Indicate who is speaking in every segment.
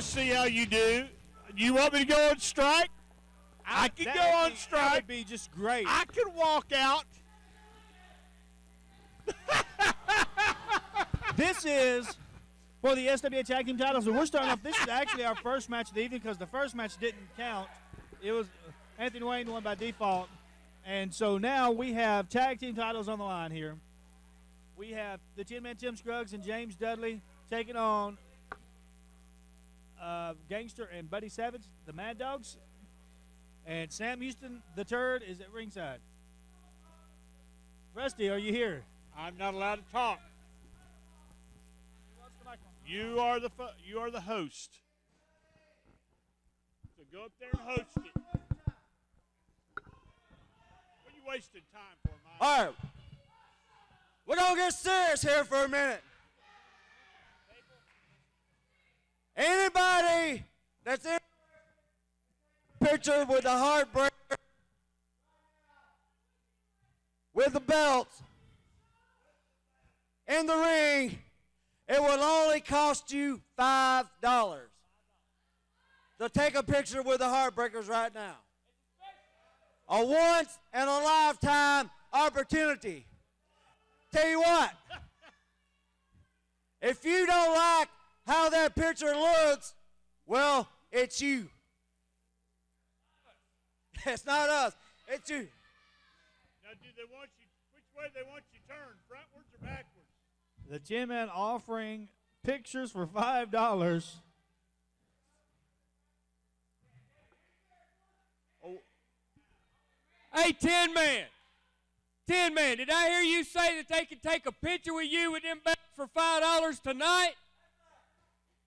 Speaker 1: to see how you do. You want me to go on strike? I can go on strike.
Speaker 2: That would be just great.
Speaker 1: I can walk out.
Speaker 2: This is for the SWA Tag Team titles. And we're starting off. This is actually our first match of the evening because the first match didn't count. It was Anthony Wayne won by default. And so now we have tag team titles on the line here. We have the 10-man Tim Scruggs and James Dudley taking on Gangster and Buddy Savage, the Mad Dogs. And Sam Houston, the Turd, is at ringside. Rusty, are you here?
Speaker 1: I'm not allowed to talk. You are the host. So go up there and host it. What are you wasting time for, Mike?
Speaker 3: All right. We're going to get serious here for a minute. Anybody that's in a picture with a heartbreaker, with the belts, in the ring, it will only cost you $5. So take a picture with the Heartbreakers right now. A once in a lifetime opportunity. Tell you what, if you don't like how that picture looks, well, it's you. It's not us, it's you.
Speaker 1: Now, do they want you, which way they want you turned, frontwards or backwards?
Speaker 2: The 10-man offering pictures for $5.
Speaker 4: Oh. Hey, 10-man. 10-man, did I hear you say that they could take a picture with you with them belts for $5 tonight?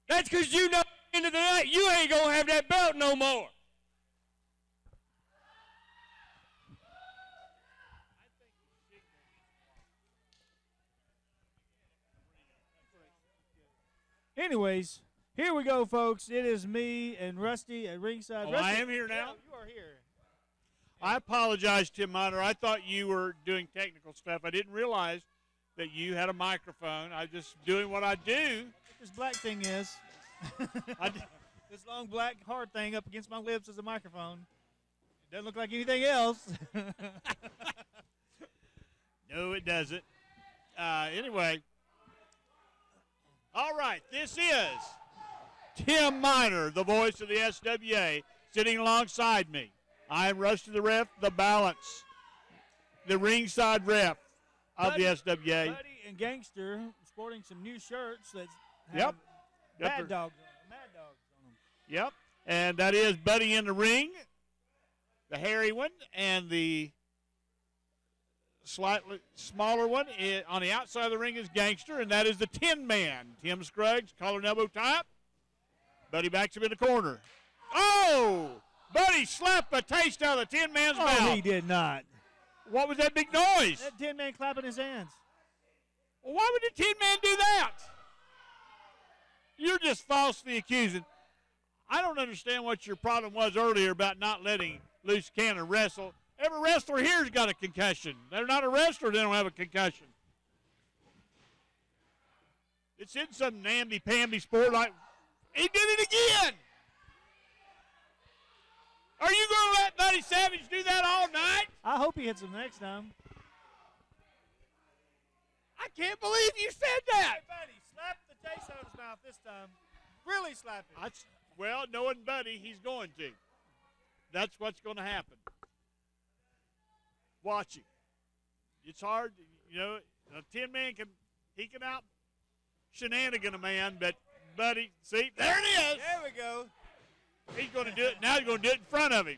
Speaker 4: That's because you know at the end of the night you ain't going to have that belt no more.
Speaker 2: Anyways, here we go, folks. It is me and Rusty at ringside.
Speaker 1: Oh,
Speaker 2: Rusty,
Speaker 1: I am here now?
Speaker 2: Yeah, you are here.
Speaker 1: I apologize, Tim Miner. I thought you were doing technical stuff. I didn't realize that you had a microphone. I was just doing what I do.
Speaker 2: What this black thing is. This long black hard thing up against my lips is a microphone. It doesn't look like anything else.
Speaker 1: No, it doesn't. Anyway. All right, this is Tim Miner, the voice of the SWA, sitting alongside me. I am Rusty the Ref, the balance, the ringside ref of the SWA.
Speaker 2: Buddy and Gangster sporting some new shirts that have Mad Dogs on them.
Speaker 1: Yep, and that is Buddy in the ring, the hairy one, and the slightly smaller one on the outside of the ring is Gangster, and that is the 10-man. Tim Scruggs, collar and elbow tap. Buddy backs him in the corner. Oh! Buddy slapped a taste out of the 10-man's mouth.
Speaker 2: Oh, he did not.
Speaker 1: What was that big noise?
Speaker 2: That 10-man clapping his hands.
Speaker 1: Well, why would the 10-man do that? You're just falsely accusing. I don't understand what your problem was earlier about not letting Loose Cannon wrestle. Every wrestler here's got a concussion. They're not a wrestler, they don't have a concussion. It's in some namby-pamby sport like, he did it again. Are you going to let Buddy Savage do that all night?
Speaker 2: I hope he hits him next time.
Speaker 1: I can't believe you said that.
Speaker 2: Hey, Buddy, slap the taste out of his mouth this time. Really slap it.
Speaker 1: Well, knowing Buddy, he's going to. That's what's going to happen. Watch him. It's hard, you know. A 10-man can out shenanigan a man, but Buddy, see, there it is.
Speaker 2: There we go.
Speaker 1: He's going to do it. Now he's going to do it in front of him,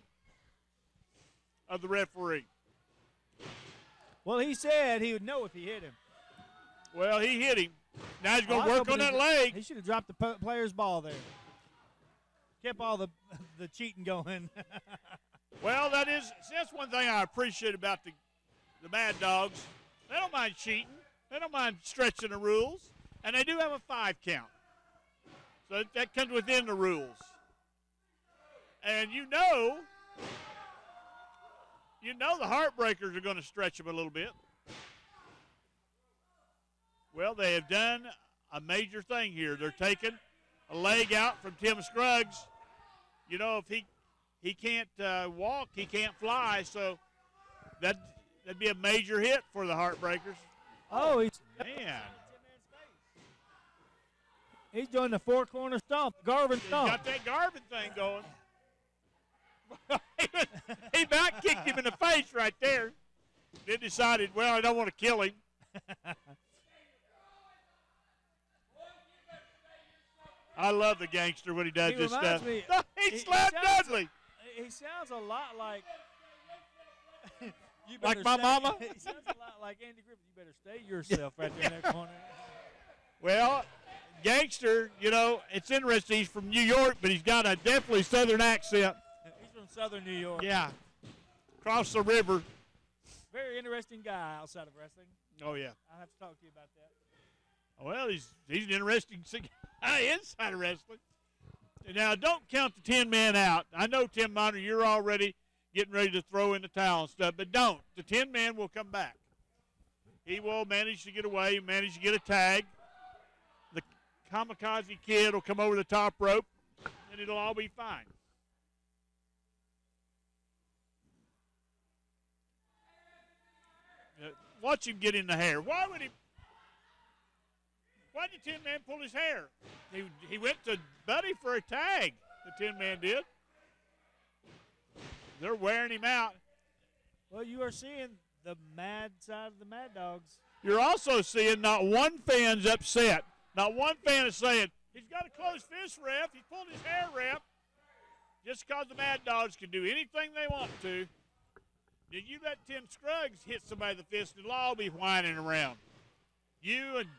Speaker 1: of the referee.
Speaker 2: Well, he said he would know if he hit him.
Speaker 1: Well, he hit him. Now he's going to work on that leg.
Speaker 2: He should have dropped the player's ball there. Kept all the cheating going.
Speaker 1: Well, that's one thing I appreciate about the Mad Dogs. They don't mind cheating. They don't mind stretching the rules. And they do have a 5 count. So that comes within the rules. And you know the Heartbreakers are going to stretch them a little bit. Well, they have done a major thing here. They're taking a leg out from Tim Scruggs. You know, if he can't walk, he can't fly, so that'd be a major hit for the Heartbreakers.
Speaker 2: Oh,
Speaker 1: Man.
Speaker 2: He's doing the four-corner stomp, Garvin
Speaker 1: He's
Speaker 2: stomp.
Speaker 1: got that Garvin thing going. He about kicked him in the face right there. Then decided, well, I don't want to kill him. I love the gangster when he does this stuff. He slapped Dudley.
Speaker 2: He sounds a lot like
Speaker 1: Like my mama?
Speaker 2: He sounds a lot like Andy Griffith. You better stay yourself right there in that corner.
Speaker 1: Well, gangster, you know, it's interesting. He's from New York, but he's got a definitely Southern accent.
Speaker 2: He's from Southern New York.
Speaker 1: Yeah. Across the river.
Speaker 2: Very interesting guy outside of wrestling.
Speaker 1: Oh, yeah.
Speaker 2: I'll have to talk to you about that.
Speaker 1: Well, he's an interesting guy inside of wrestling. Now, don't count the 10-man out. I know, Tim Miner, you're already getting ready to throw in the towel and stuff, but don't. The 10-man will come back. He will manage to get away, manage to get a tag. The Kamikaze Kid will come over the top rope, and it'll all be fine. Watch him get in the hair. Why did the 10-man pull his hair? He went to Buddy for a tag, the 10-man did. They're wearing him out.
Speaker 2: Well, you are seeing the mad side of the Mad Dogs.
Speaker 1: You're also seeing not one fan's upset. Not one fan is saying, he's got a closed fist, ref. He pulled his hair, ref. Just because the Mad Dogs can do anything they want to. Then you let Tim Scruggs hit somebody in the fist, and it'll all be whining around. You and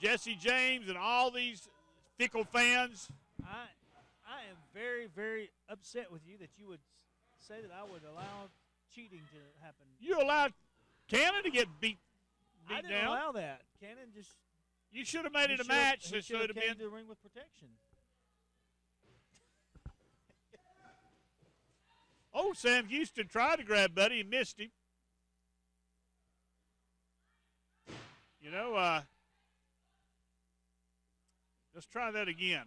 Speaker 1: Jesse James and all these fickle fans.
Speaker 2: I am very, very upset with you that you would say that I would allow cheating to happen.
Speaker 1: You allowed Cannon to get beat
Speaker 2: I didn't
Speaker 1: down.
Speaker 2: allow that. Cannon just.
Speaker 1: You should have made it a match. It should have been
Speaker 2: to the ring with protection.
Speaker 1: Oh, Sam Houston tried to grab Buddy and missed him. You know, let's try that again.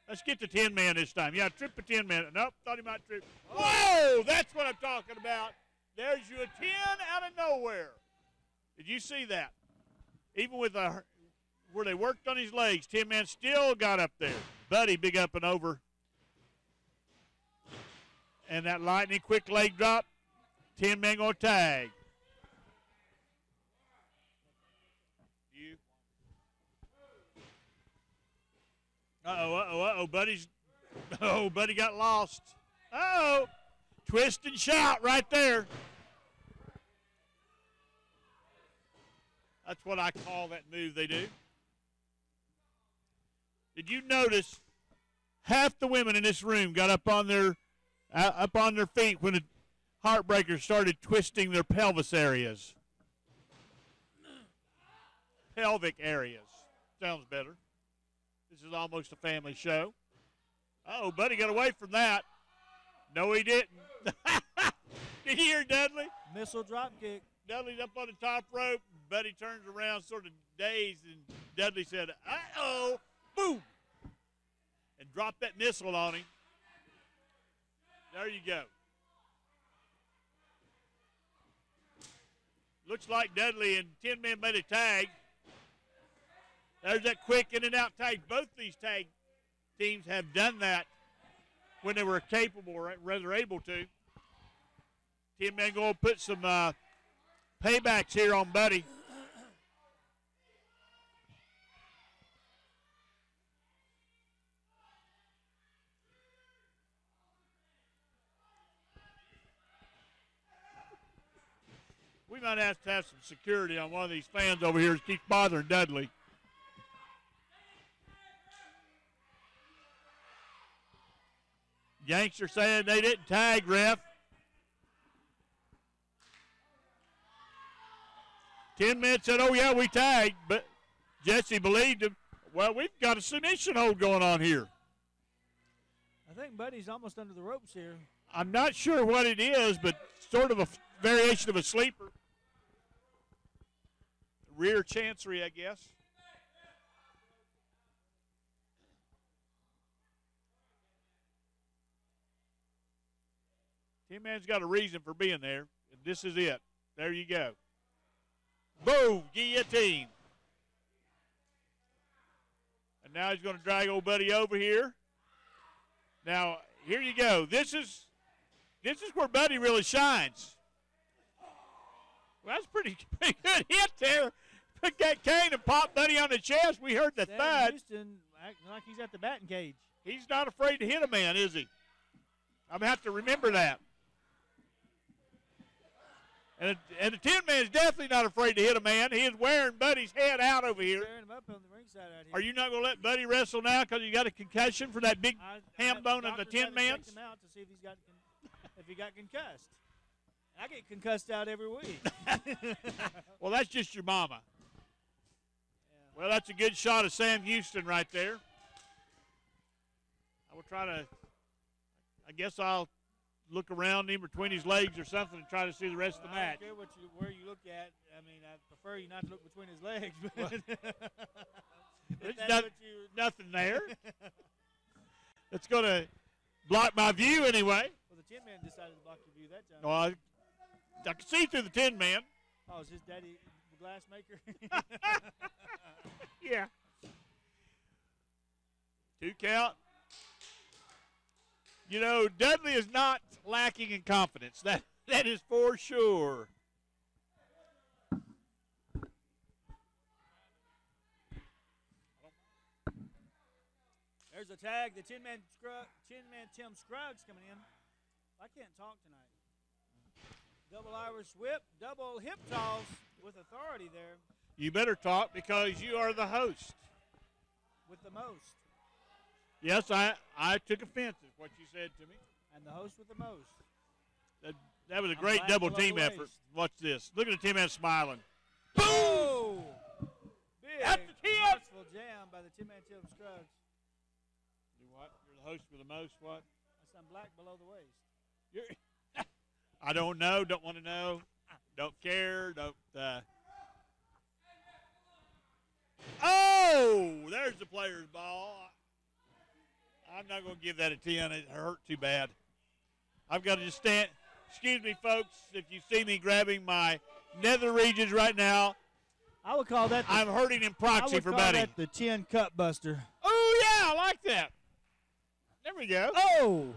Speaker 1: Let's get the 10-man this time. Yeah, trip a 10-man. Nope, thought he might trip. Whoa, that's what I'm talking about. There's you a 10 out of nowhere. Did you see that? Even with where they worked on his legs, 10-man still got up there. Buddy big up and over. And that lightning quick leg drop, 10-man going to tag. Uh-oh, Buddy got lost. Uh-oh, twist and shout right there. That's what I call that move they do. Did you notice half the women in this room got up on their feet when the Heartbreakers started twisting their pelvis areas? Pelvic areas. Sounds better. This is almost a family show. Oh, Buddy got away from that. No, he didn't. Did you hear Dudley?
Speaker 2: Missile drop kick.
Speaker 1: Dudley's up on the top rope. Buddy turns around sort of dazed, and Dudley said, uh-oh, boom, and dropped that missile on him. There you go. Looks like Dudley and 10-man made a tag. There's that quick in and out tag. Both these tag teams have done that when they were capable, or rather able to. 10-man going to put some paybacks here on Buddy. We might have to have some security on one of these fans over here that keeps bothering Dudley. Gangster saying they didn't tag, ref. 10-man said, oh, yeah, we tagged, but Jesse believed him. Well, we've got a submission hold going on here.
Speaker 2: I think Buddy's almost under the ropes here.
Speaker 1: I'm not sure what it is, but sort of a variation of a sleeper. Rear chancery, I guess. Tin Man's got a reason for being there, and this is it. There you go. Boom, guillotine. And now he's going to drag old Buddy over here. Now, here you go. This is where Buddy really shines. Well, that's pretty good hit there. Put that cane and pop Buddy on the chest. We heard the thud.
Speaker 2: Houston acting like he's at the batting cage.
Speaker 1: He's not afraid to hit a man, is he? I'm going to have to remember that. And the Tin Man's definitely not afraid to hit a man. He is wearing Buddy's head out over here.
Speaker 2: Tearing him up on the ringside out here.
Speaker 1: Are you not going to let Buddy wrestle now because you got a concussion for that big ham bone of the Tin Man's?
Speaker 2: Check him out to see if he got concussed. I get concussed out every week.
Speaker 1: Well, that's just your mama. Yeah. Well, that's a good shot of Sam Houston right there. I will try to, I guess I'll look around him between his legs or something and try to see the rest of the match.
Speaker 2: I don't care where you look at. I mean, I prefer you not to look between his legs.
Speaker 1: There's nothing there. It's going to block my view anyway.
Speaker 2: Well, the Tin Man decided to block your view that time.
Speaker 1: No, I can see through the Tin Man.
Speaker 2: Oh, is his daddy the glass maker?
Speaker 1: Yeah. 2 count. You know, Dudley is not lacking in confidence. That is for sure.
Speaker 2: There's a tag. The Tin Man Tim Scruggs coming in. I can't talk tonight. Double Irish whip, double hip toss with authority there.
Speaker 1: You better talk because you are the host.
Speaker 2: With the most.
Speaker 1: Yes, I took offense at what you said to me.
Speaker 2: And the host with the most.
Speaker 1: That was a great double team effort. Watch this. Look at the Tin Man smiling.
Speaker 2: Boom! Big
Speaker 1: That's the Tin!
Speaker 2: forceful jam by the Tin Man Tim Scruggs.
Speaker 1: You what? You're the host with the most what?
Speaker 2: That's some black below the waist.
Speaker 1: I don't know. Don't want to know. Don't care. Don't. Oh, there's the player's ball. I'm not going to give that a 10. It hurt too bad. I've got to just stand. Excuse me, folks, if you see me grabbing my nether regions right now.
Speaker 2: I would call that.
Speaker 1: I'm hurting in proxy for Buddy.
Speaker 2: I would call that the 10 cut buster.
Speaker 1: Oh, yeah, I like that. There we go.
Speaker 2: Oh.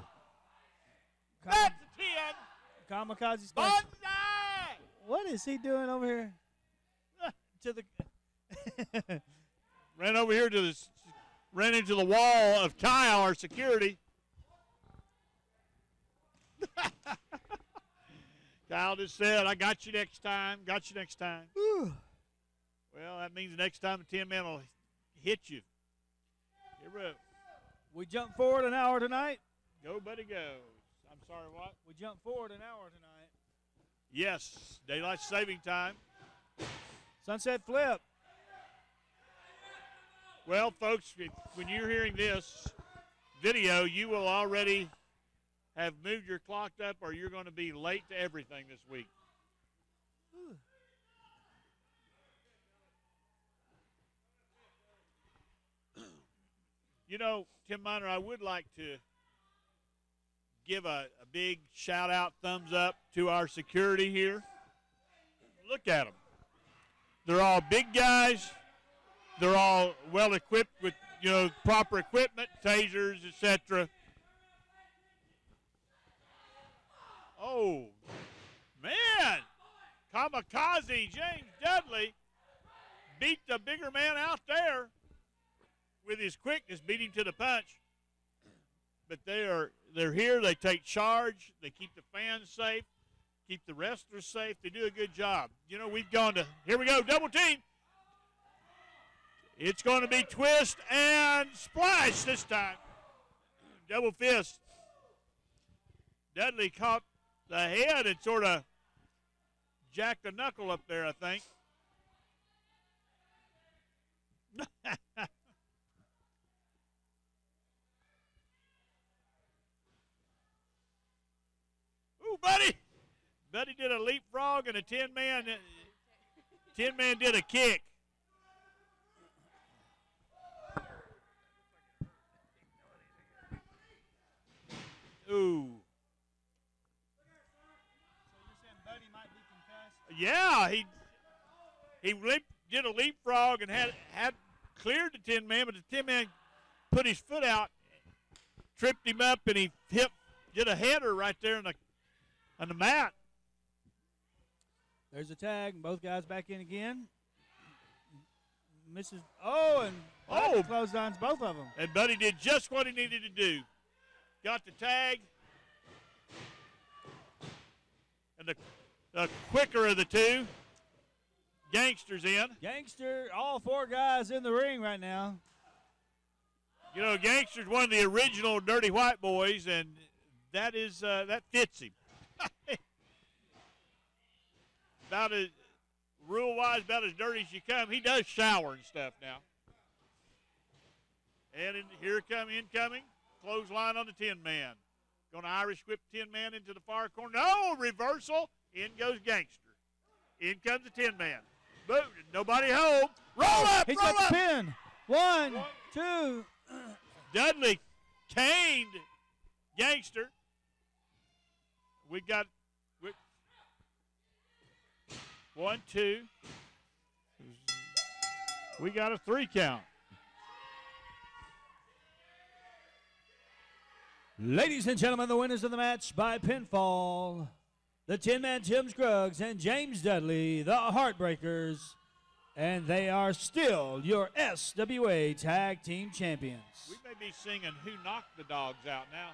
Speaker 1: That's a 10.
Speaker 2: Kamikaze special.
Speaker 1: Bonsai!
Speaker 2: What is he doing over here? To the
Speaker 1: Ran over here ran into the wall of Kyle, our security. Kyle just said, I got you next time. Got you next time.
Speaker 2: Whew.
Speaker 1: Well, that means the next time the Tin Man will hit you. Here we go.
Speaker 2: We jump forward an hour tonight.
Speaker 1: Go, Buddy, go. I'm sorry, what?
Speaker 2: We jump forward an hour tonight.
Speaker 1: Yes, daylight saving time.
Speaker 2: Sunset flip.
Speaker 1: Well, folks, when you're hearing this video, you will already have moved your clock up or you're going to be late to everything this week. You know, Tim Miner, I would like to give a big shout-out, thumbs up to our security here. Look at them. They're all big guys. They're all well-equipped with, proper equipment, tasers, etc. Oh, man. Kamikaze James Dudley beat the bigger man out there with his quickness, beat him to the punch. But they're here. They take charge. They keep the fans safe, keep the wrestlers safe. They do a good job. We've gone to, here we go, double team. It's going to be twist and splash this time. Double fist. Dudley caught the head and sort of jacked the knuckle up there, I think. Ooh, Buddy. Buddy did a leapfrog and a Tin Man did a kick. Ooh. Yeah, he did a leapfrog and had cleared the Tin Man, but the Tin Man put his foot out, tripped him up, and he did a header right there on the mat.
Speaker 2: There's a tag, and both guys back in again. Misses. Oh, and clotheslines both of them.
Speaker 1: And Buddy did just what he needed to do. Got the tag. And the quicker of the two, Gangster's in.
Speaker 2: Gangster, all four guys in the ring right now.
Speaker 1: You know, Gangster's one of the original Dirty White Boys, and that fits him. About as rule-wise, about as dirty as you come. He does shower and stuff now. And here incoming, clothesline on the Tin Man. Going to Irish whip Tin Man into the far corner. No, reversal. In goes Gangster. In comes the Tin Man. Boom. Nobody home. Roll up.
Speaker 2: He's
Speaker 1: roll
Speaker 2: got
Speaker 1: up.
Speaker 2: the pin. One, two.
Speaker 1: Dudley caned Gangster. We got 1, 2. We got a 3 count.
Speaker 2: Ladies and gentlemen, the winners of the match by pinfall, the Tin Man Jim Scruggs and James Dudley, the Heartbreakers, and they are still your SWA Tag Team Champions.
Speaker 1: We may be singing Who Knocked the Dogs Out now.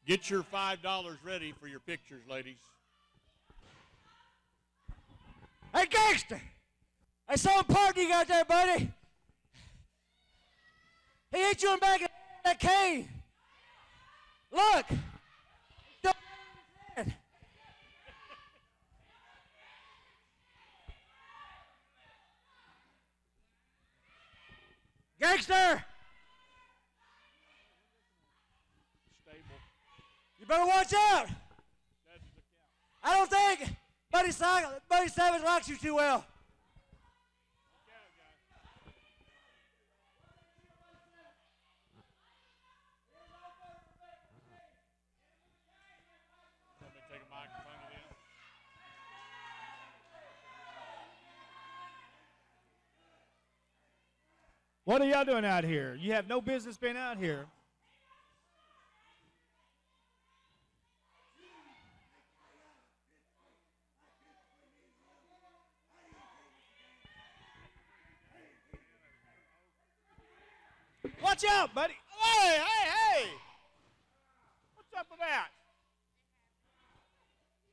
Speaker 1: Get your $5 ready for your pictures, ladies.
Speaker 3: Hey, Gangster! I saw a partner you got there, buddy. He hit you in the back of that cane. Look. Gangster! You better watch out! I don't think Buddy Savage likes you too well.
Speaker 1: Take a microphone to them.
Speaker 2: What are y'all doing out here? You have no business being out here. Watch out, buddy.
Speaker 1: Hey! What's up with that?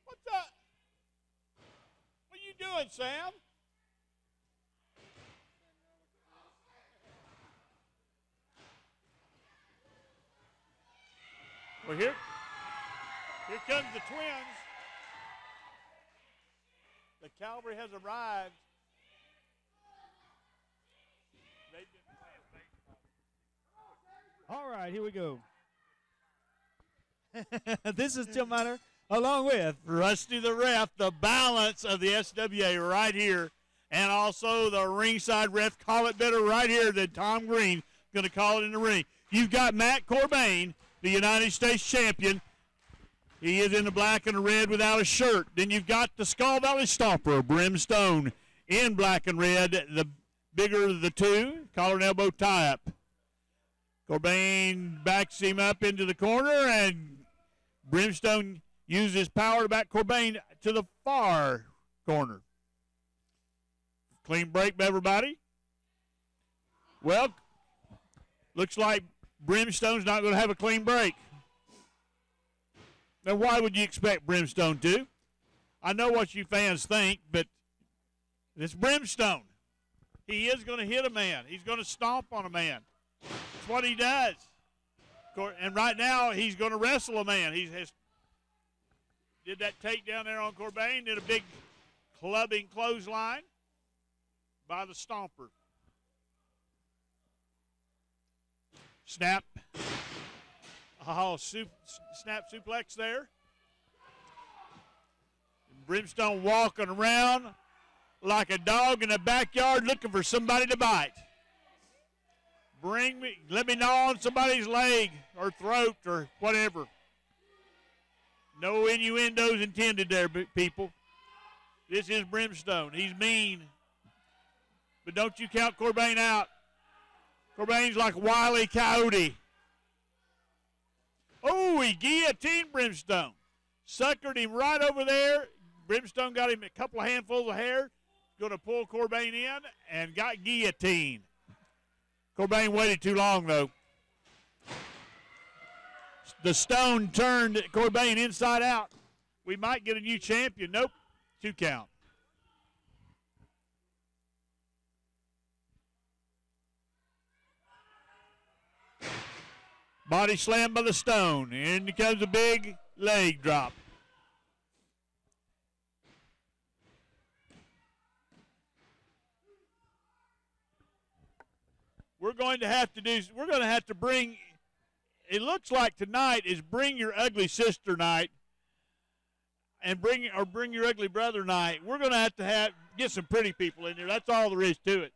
Speaker 1: What's up? What are you doing, Sam? Well, here comes the Twins. The cavalry has arrived. They've been playing baseball.
Speaker 2: All right, here we go. This is Tim Miner, along with
Speaker 1: Rusty the Ref, the balance of the SWA right here, and also the ringside ref. Call it better right here than Tom Green going to call it in the ring. You've got Matt Corbin, the United States champion. He is in the black and the red without a shirt. Then you've got the Skull Valley Stomper, Brimstone, in black and red, the bigger of the two, collar and elbow tie-up. Corbin backs him up into the corner, and Brimstone uses power to back Corbin to the far corner. Clean break by everybody. Well, looks like Brimstone's not going to have a clean break. Now, why would you expect Brimstone to? I know what you fans think, but it's Brimstone. He is going to hit a man. He's going to stomp on a man. That's what he does. And right now, he's going to wrestle a man. He did that takedown there on Corbin, did a big clubbing clothesline by the Stomper. Snap. Oh, snap suplex there. Brimstone walking around like a dog in a backyard looking for somebody to bite. Let me gnaw on somebody's leg or throat or whatever. No innuendos intended there, people. This is Brimstone. He's mean. But don't you count Corbin out. Corbin's like Wile E. Coyote. Oh, he guillotined Brimstone. Suckered him right over there. Brimstone got him a couple of handfuls of hair. Going to pull Corbin in and got guillotined. Corbin waited too long, though. The stone turned Corbin inside out. We might get a new champion. Nope. 2 count. Body slam by the stone. In comes a big leg drop. We're going to have to bring, it looks like tonight is bring your ugly sister night and bring your ugly brother night. We're going to have get some pretty people in there. That's all there is to it.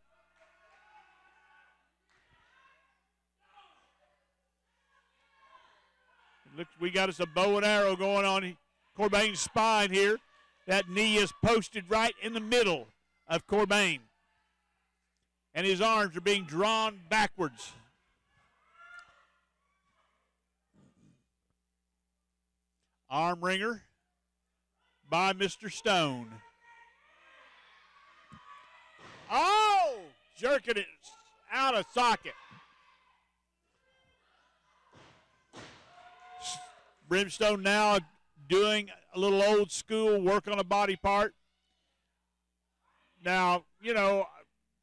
Speaker 1: Looks, we got us a bow and arrow going on Corbin's spine here. That knee is posted right in the middle of Corbin. And his arms are being drawn backwards. Arm wringer by Mr. Stone. Oh! Jerking it out of socket. Brimstone now doing a little old school work on a body part. Now, you know,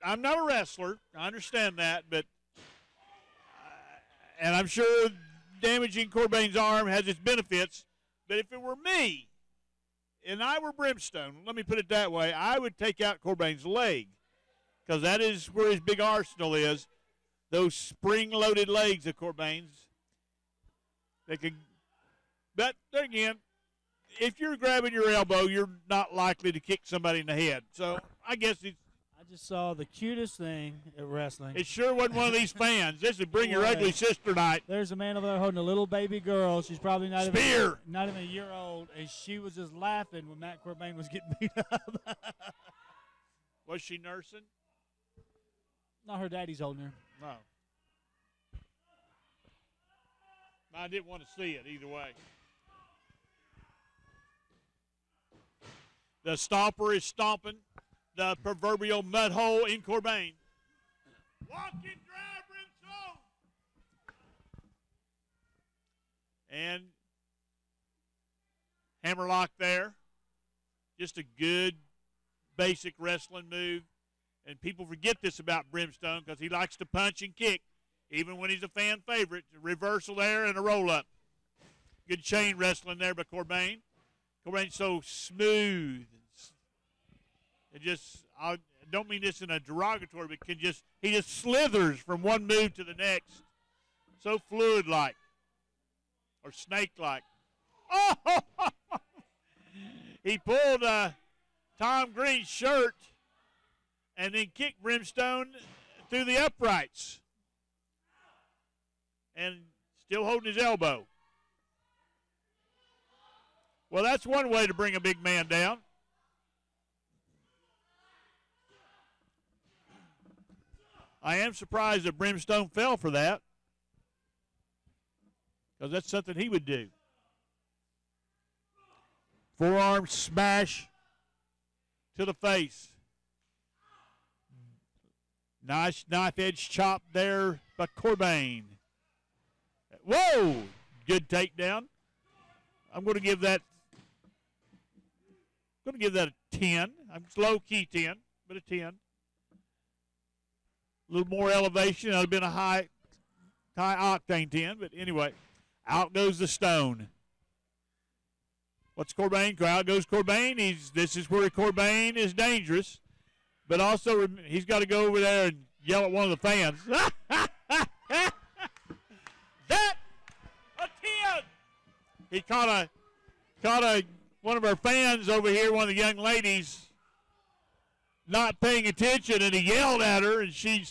Speaker 1: I'm not a wrestler. I understand that, but and I'm sure damaging Corbin's arm has its benefits. But if it were me and I were Brimstone, let me put it that way, I would take out Corbin's leg because that is where his big arsenal is. Those spring-loaded legs of Corbin's. They could. But, then again, if you're grabbing your elbow, you're not likely to kick somebody in the head. So, I guess it's.
Speaker 2: I just saw the cutest thing at wrestling.
Speaker 1: It sure wasn't one of these fans. This is Bring Your Ugly Sister night.
Speaker 2: There's a man over there holding a little baby girl. She's probably not even a year old, and she was just laughing when Matt Corbin was getting beat up.
Speaker 1: Was she nursing?
Speaker 2: No, her daddy's holding her.
Speaker 1: No. I didn't want to see it either way. The stomper is stomping the proverbial mud hole in Corbin. Walking dry, Brimstone. And hammerlock there. Just a good basic wrestling move. And people forget this about Brimstone because he likes to punch and kick, even when he's a fan favorite. A reversal there and a roll-up. Good chain wrestling there by Corbin. Corbin's so smooth. I don't mean this in a derogatory, but he just slithers from one move to the next. So fluid-like. Or snake-like. Oh! He pulled Tom Green's shirt and then kicked Brimstone through the uprights. And still holding his elbow. Well, that's one way to bring a big man down. I am surprised that Brimstone fell for that, because that's something he would do. Forearm smash to the face. Nice knife edge chop there by Corbin. Whoa! Good takedown. I'm going to give that a 10. I'm low key 10, but a 10. A little more elevation. That would have been a high octane 10. But anyway, out goes the stone. What's Corbin? Out goes Corbin. This is where Corbin is dangerous. But also, he's got to go over there and yell at one of the fans. That a he caught one of our fans over here, one of the young ladies, not paying attention, and he yelled at her, and she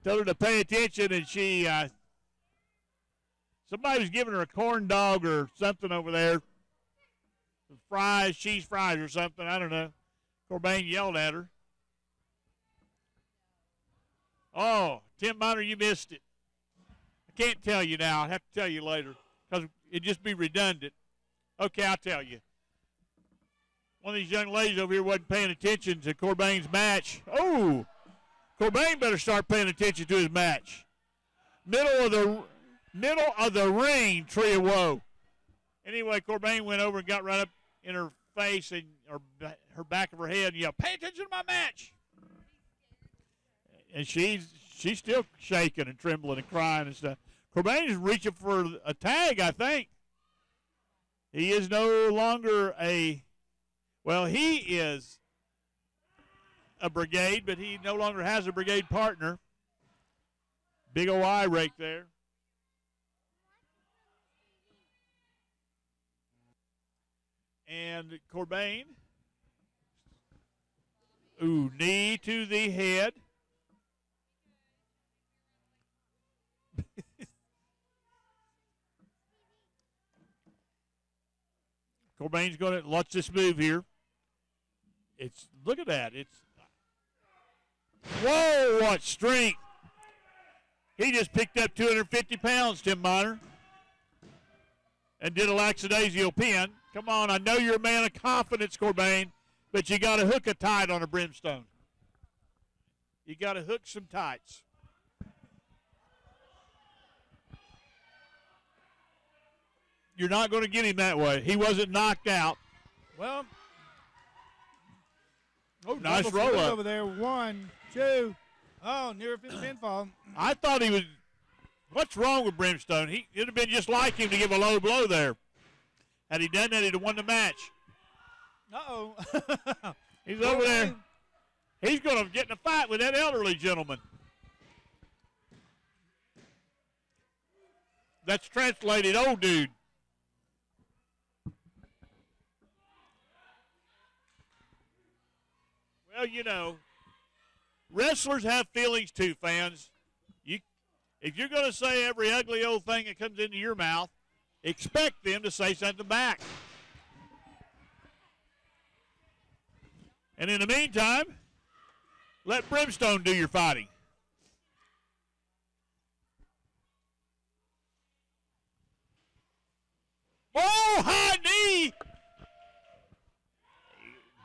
Speaker 1: told her to pay attention, and somebody was giving her a corn dog or something over there, fries, cheese fries or something, I don't know. Corbin yelled at her. Oh, Tim Miner, you missed it. I can't tell you now. I'll have to tell you later because it'd just be redundant. Okay, I'll tell you. One of these young ladies over here wasn't paying attention to Corbin's match. Oh, Corbin better start paying attention to his match. Middle of the ring, tree of woe. Anyway, Corbin went over and got right up in her face and or her back of her head and yelled, "Pay attention to my match!" And she's still shaking and trembling and crying and stuff. Corbin is reaching for a tag, I think. He is no longer he is a brigade, but he no longer has a brigade partner. Big ol' eye rake there. And Corbin, knee to the head. Corbin's going to watch this move here. Look at that. Whoa, what strength. He just picked up 250 pounds, Tim Miner, and did a lackadaisical pin. Come on, I know you're a man of confidence, Corbin, but you got to hook a tide on a brimstone. You got to hook some tights. You're not going to get him that way. He wasn't knocked out.
Speaker 2: Well,
Speaker 1: nice roll up
Speaker 2: over there. 1, 2. Oh, near pinfall.
Speaker 1: I thought he was. What's wrong with Brimstone? It would have been just like him to give a low blow there. Had he done that, he'd have won the match.
Speaker 2: Uh-oh.
Speaker 1: He's over there. He's going to get in a fight with that elderly gentleman. That's translated old dude. Well, you know, wrestlers have feelings too, fans. If you're going to say every ugly old thing that comes into your mouth, expect them to say something back. And in the meantime, let Brimstone do your fighting. Oh, high knee!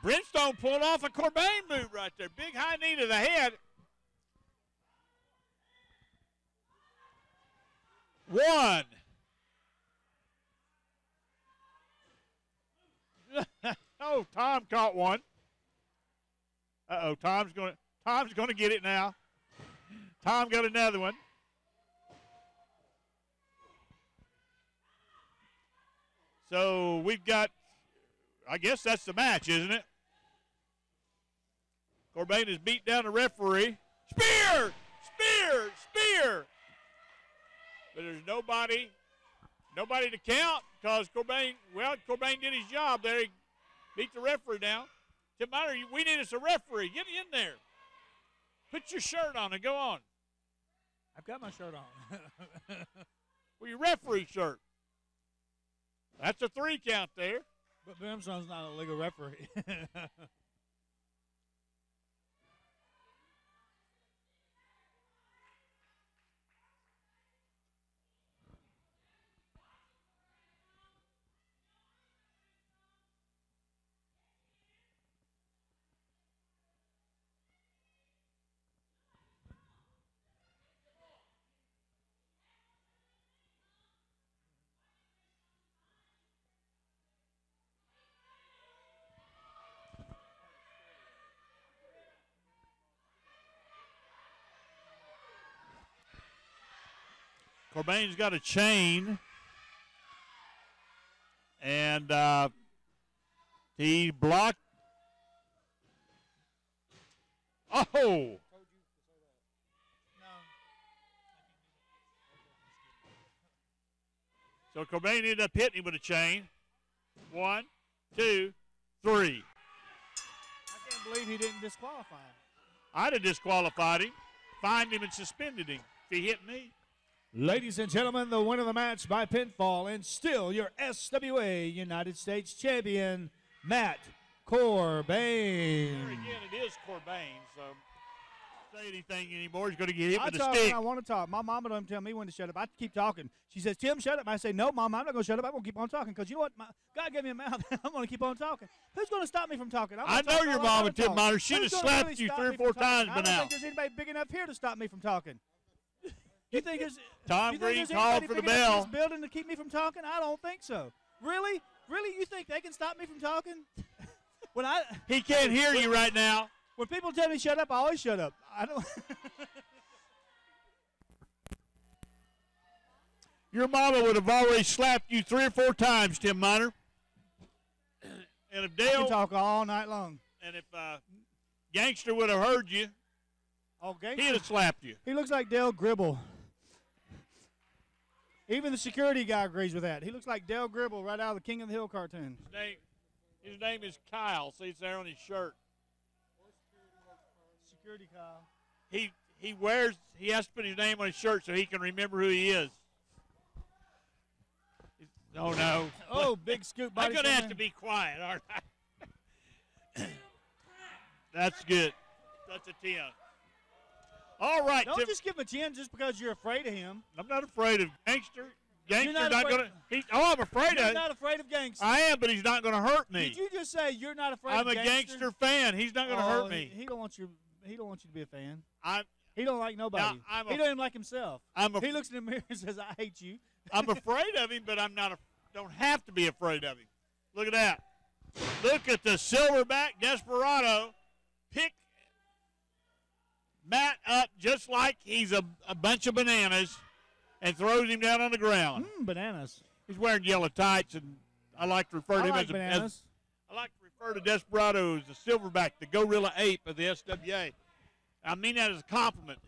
Speaker 1: Brimstone pulled off a Corbin move right there. Big high knee to the head. 1. Oh, Tom caught one. Uh-oh, Tom's going to get it now. Tom got another one. So we've got, I guess that's the match, isn't it? Corbin has beat down the referee. Spear! Spear! Spear! But there's nobody to count because Corbin did his job there. He beat the referee down. Tim Miner, we need us a referee. Get in there. Put your shirt on and go on.
Speaker 2: I've got my shirt on.
Speaker 1: Well, your referee shirt. That's a 3 count there.
Speaker 2: But Brimstone's not a legal referee.
Speaker 1: Corbin's got a chain, and he blocked. Oh! So So Cobain ended up hitting him with a chain. 1, 2, 3.
Speaker 2: I can't believe he didn't disqualify him.
Speaker 1: I'd have disqualified him, fined him, and suspended him if he hit me.
Speaker 2: Ladies and gentlemen, the winner of the match by pinfall and still your SWA United States champion, Matt Corbin.
Speaker 1: Here again, it is Corbin, so say anything anymore. He's going to get hit with a
Speaker 2: talk
Speaker 1: stick.
Speaker 2: when I want to talk. My mama don't tell me when to shut up. I keep talking. She says, Tim, shut up. I say, no, Mom, I'm not going to shut up. I'm going to keep on talking because you know what? God gave me a mouth. I'm going to keep on talking. Who's going to stop me from talking?
Speaker 1: I know your mama, Tim Miner. She'd have slapped you 3 or 4 times by now.
Speaker 2: I don't think there's anybody big enough here to stop me from talking. You think there's
Speaker 1: Tom Green called for the bell.
Speaker 2: In this building to keep me from talking? I don't think so. Really? Really? You think they can stop me from talking?
Speaker 1: He can't hear you right now.
Speaker 2: When people tell me shut up, I always shut up. I don't.
Speaker 1: Your mama would have already slapped you 3 or 4 times, Tim Miner. And if
Speaker 2: I
Speaker 1: Dale
Speaker 2: can talk all night long.
Speaker 1: And if Gangster would have heard you,
Speaker 2: Gangster,
Speaker 1: he'd have slapped you.
Speaker 2: He looks like Dale Gribble. Even the security guy agrees with that. He looks like Dale Gribble right out of the King of the Hill cartoon.
Speaker 1: His name is Kyle. See, it's there on his shirt.
Speaker 2: Security Kyle.
Speaker 1: He has to put his name on his shirt so he can remember who he is. Oh, no.
Speaker 2: Oh, big scoop.
Speaker 1: I'm going to have to be quiet, aren't I? That's good. That's a 10. All right.
Speaker 2: Don't just give him a 10 just because you're afraid of him.
Speaker 1: I'm not afraid of Gangster. Gangster's
Speaker 2: not
Speaker 1: not going to. I'm afraid of him.
Speaker 2: You're not afraid of Gangster.
Speaker 1: I am, but he's not going to hurt me.
Speaker 2: Did you just say you're not afraid
Speaker 1: I'm
Speaker 2: of Gangster?
Speaker 1: I'm a Gangster fan. He's not going to hurt me.
Speaker 2: He don't want you to be a fan.
Speaker 1: I'm.
Speaker 2: He don't like nobody. He don't even like himself. He looks in the mirror and says, I hate you.
Speaker 1: I'm afraid of him, but I'm not. Don't have to be afraid of him. Look at that. Look at the silverback desperado pick Matt up just like he's a bunch of bananas and throws him down on the ground.
Speaker 2: Bananas.
Speaker 1: He's wearing yellow tights, and I like to refer to him
Speaker 2: as
Speaker 1: I like to refer to Desperado as the silverback, the gorilla ape of the SWA. I mean that as a compliment.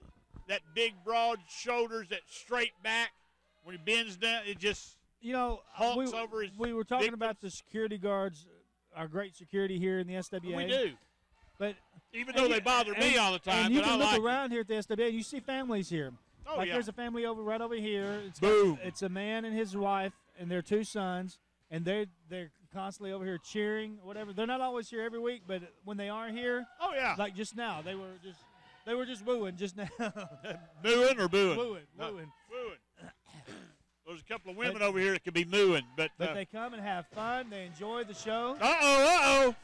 Speaker 1: That big, broad shoulders, that straight back, when he bends down, it just hulks over his
Speaker 2: we were talking about the security guards, our great security here in the SWA.
Speaker 1: We do.
Speaker 2: But
Speaker 1: even though they bother me all the time,
Speaker 2: and you
Speaker 1: but
Speaker 2: can
Speaker 1: I
Speaker 2: look
Speaker 1: like
Speaker 2: around here at the SWA and you see families here.
Speaker 1: Oh,
Speaker 2: like
Speaker 1: yeah.
Speaker 2: There's a family right over here.
Speaker 1: Boom.
Speaker 2: It's a man and his wife and their 2 sons, and they're constantly over here cheering, whatever. They're not always here every week, but when they are here,
Speaker 1: oh yeah,
Speaker 2: like just now, they were just booing just now.
Speaker 1: Mooing or booing?
Speaker 2: Booing.
Speaker 1: Booing. There's a couple of women over here that could be mooing, but
Speaker 2: they come and have fun. They enjoy the show.
Speaker 1: Uh-oh.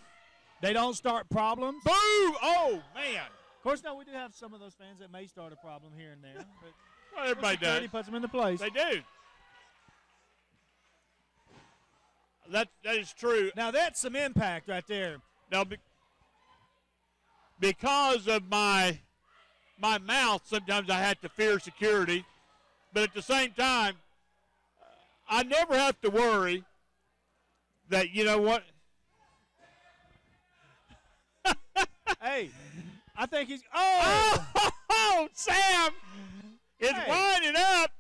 Speaker 2: They don't start problems.
Speaker 1: Boo! Oh, man.
Speaker 2: Of course, no, we do have some of those fans that may start a problem here and there. But
Speaker 1: well, everybody does.
Speaker 2: Security puts them into place.
Speaker 1: They do. That is true.
Speaker 2: Now, that's some impact right there.
Speaker 1: Now, because of my mouth, sometimes I have to fear security. But at the same time, I never have to worry that, you know what?
Speaker 2: Hey, I think he's – Oh,
Speaker 1: Sam is winding up.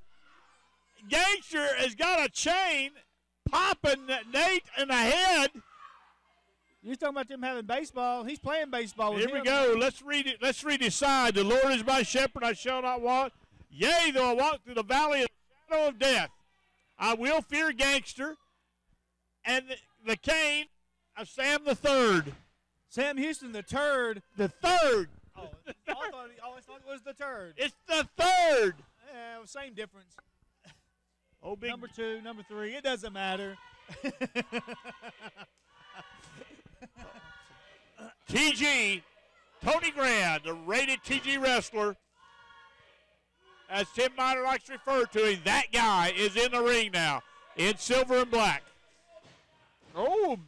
Speaker 1: Gangster has got a chain popping Nate in the head.
Speaker 2: You're talking about them having baseball. He's playing baseball with him.
Speaker 1: Here we go. Let's read it. Let's read his side. The Lord is my shepherd, I shall not want. Yea, though I walk through the valley of the shadow of death, I will fear Gangster and the cane of Sam the Third.
Speaker 2: Sam Houston the Turd.
Speaker 1: The Third.
Speaker 2: Oh, I always thought it was the Turd.
Speaker 1: It's the Third.
Speaker 2: Yeah, same difference.
Speaker 1: Oh, big.
Speaker 2: Number 2, number 3, it doesn't matter.
Speaker 1: TG, Tony Grand, the rated TG wrestler, as Tim Miner likes to refer to him, that guy is in the ring now in silver and black. Oh,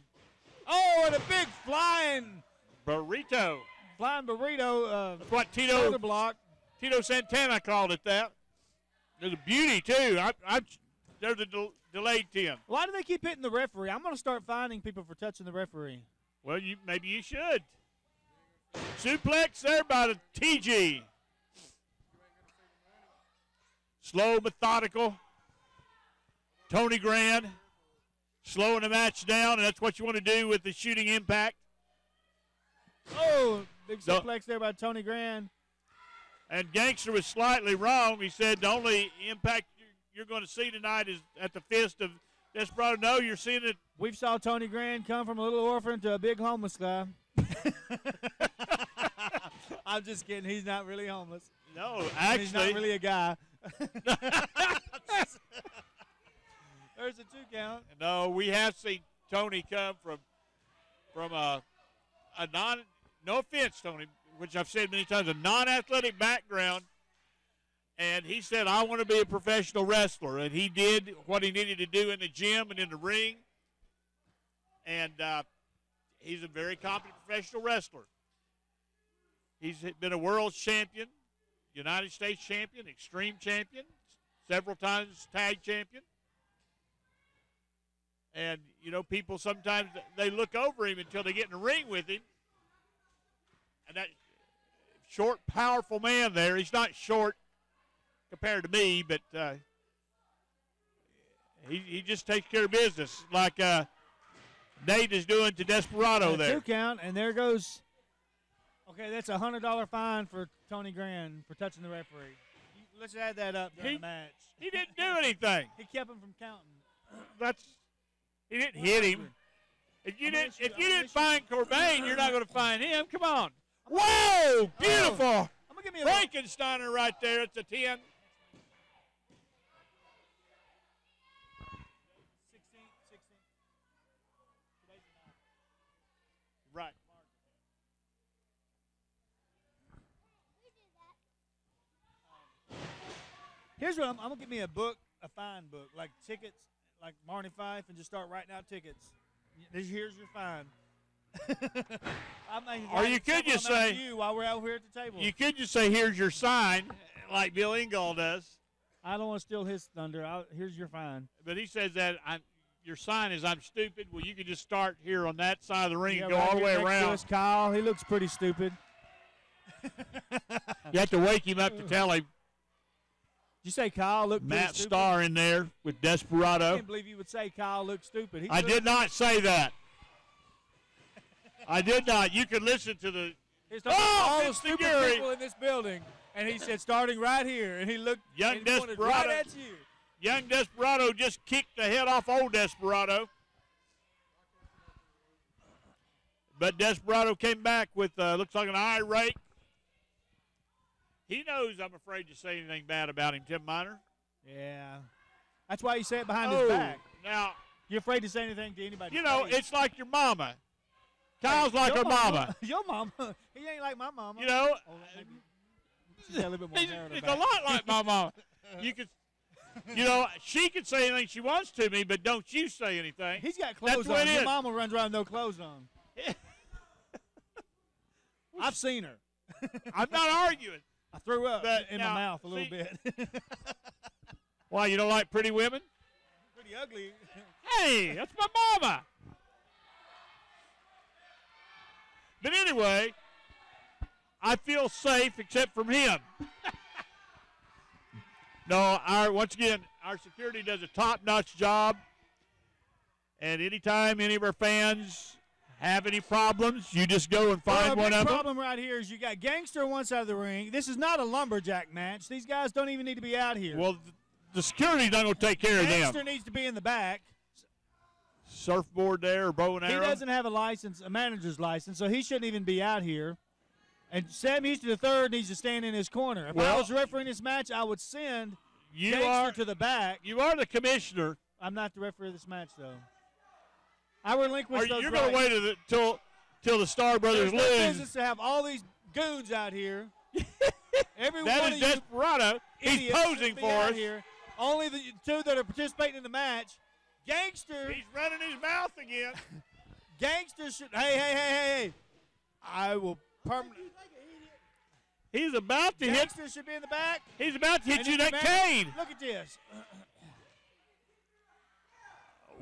Speaker 2: and a big flying
Speaker 1: burrito.
Speaker 2: Flying burrito.
Speaker 1: That's what
Speaker 2: Tito block.
Speaker 1: Tito Santana called it that. There's a beauty, too. There's a delayed 10.
Speaker 2: Why do they keep hitting the referee? I'm going to start finding people for touching the referee.
Speaker 1: Well, maybe you should. Suplex there by the TG. Slow, methodical. Tony Grand slowing the match down, and that's what you want to do with the shooting impact.
Speaker 2: Oh, big suplex there by Tony Grand.
Speaker 1: And Gangster was slightly wrong. He said the only impact you're going to see tonight is at the fist of Desperado. No, you're seeing it.
Speaker 2: We've saw Tony Grand come from a little orphan to a big homeless guy. I'm just kidding. He's not really homeless.
Speaker 1: No, actually.
Speaker 2: He's not really a guy. There's a 2 count.
Speaker 1: No, we have seen Tony come from a no offense, Tony, which I've said many times, a non-athletic background. And he said, I want to be a professional wrestler. And he did what he needed to do in the gym and in the ring. And he's a very competent professional wrestler. He's been a world champion, United States champion, extreme champion, several times tag champion. And, you know, people sometimes, they look over him until they get in the ring with him. And that short, powerful man there, he's not short compared to me, but he just takes care of business like Nate is doing to Desperado there.
Speaker 2: 2 count, and there goes. Okay, that's a $100 fine for Tony Grand for touching the referee. Let's add that up during the match.
Speaker 1: He didn't do anything.
Speaker 2: He kept him from counting.
Speaker 1: He didn't hit him. If you didn't find Corbin, you're not going to find him. Come on. Whoa! Beautiful.
Speaker 2: I'm gonna give me a
Speaker 1: Frankensteiner right there. It's a 10.
Speaker 2: 16.
Speaker 1: Right.
Speaker 2: Here's what I'm gonna give me a book, a fine book, like tickets, like Marnie Fife, and just start writing out tickets. Here's your fine.
Speaker 1: Or you could just say,
Speaker 2: you while we're out here at the table.
Speaker 1: You could just say, here's your sign, like Bill Engvall does.
Speaker 2: I don't want to steal his thunder. Here's your fine.
Speaker 1: But he says that your sign is I'm stupid. Well, you could just start here on that side of the ring and go
Speaker 2: right
Speaker 1: all the way
Speaker 2: next to
Speaker 1: around.
Speaker 2: us, Kyle, he looks pretty stupid.
Speaker 1: You have to wake him up to tell him.
Speaker 2: Did you say Kyle looked
Speaker 1: Matt
Speaker 2: pretty stupid?
Speaker 1: Starr in there with Desperado.
Speaker 2: I can't believe you would say Kyle looked stupid.
Speaker 1: I did not say that. I did not. You could listen to the.
Speaker 2: All the stupid people in this building, and he said, starting right here, and he looked.
Speaker 1: Young
Speaker 2: and he pointed
Speaker 1: Desperado.
Speaker 2: right at you.
Speaker 1: Young Desperado just kicked the head off old Desperado. But Desperado came back with looks like an eye rake. He knows I'm afraid to say anything bad about him, Tim Miner.
Speaker 2: Yeah. That's why you say it behind his back.
Speaker 1: Now,
Speaker 2: you're afraid to say anything to anybody.
Speaker 1: You know, it's like your mama. Kyle's like her mama.
Speaker 2: Your mama. He ain't like my mama.
Speaker 1: You know,
Speaker 2: she's got a little bit more hair on her
Speaker 1: it's
Speaker 2: back.
Speaker 1: a lot like my mama. You could, you know, she can say anything she wants to me, but don't you say anything.
Speaker 2: He's got clothes on.
Speaker 1: Your
Speaker 2: mama runs around with no clothes on. I've seen her.
Speaker 1: I'm not arguing.
Speaker 2: I threw up in my mouth a little bit.
Speaker 1: Why, you don't like pretty women?
Speaker 2: Pretty ugly.
Speaker 1: Hey, that's my mama. But anyway, I feel safe except from him. No, once again, our security does a top-notch job. And anytime any of our fans have any problems, you just go and find one of them.
Speaker 2: The problem right here is you got Gangster on one side of the ring. This is not a lumberjack match. These guys don't even need to be out here.
Speaker 1: Well, the security's not going to take care of them.
Speaker 2: Gangster needs to be in the back.
Speaker 1: Surfboard there or bow and arrow.
Speaker 2: He doesn't have a license, a manager's license, so he shouldn't even be out here. And Sam Houston III needs to stand in his corner. If I was refereeing this match, I would send Gangster to the back.
Speaker 1: You are the commissioner.
Speaker 2: I'm not the referee of this match, though. I relinquish those
Speaker 1: You're
Speaker 2: rights.
Speaker 1: going to wait till the Star Brothers
Speaker 2: There's no
Speaker 1: lose.
Speaker 2: business to have all these goons out here. Every
Speaker 1: that
Speaker 2: one
Speaker 1: is
Speaker 2: of you
Speaker 1: Desperado. He's posing for us.
Speaker 2: Here. Only the two that are participating in the match. Gangster.
Speaker 1: He's running his mouth again.
Speaker 2: Gangster should. Hey. I will permanently.
Speaker 1: He's about to hit.
Speaker 2: Gangster should be in the back.
Speaker 1: He's about to hit you that cane.
Speaker 2: Look at this.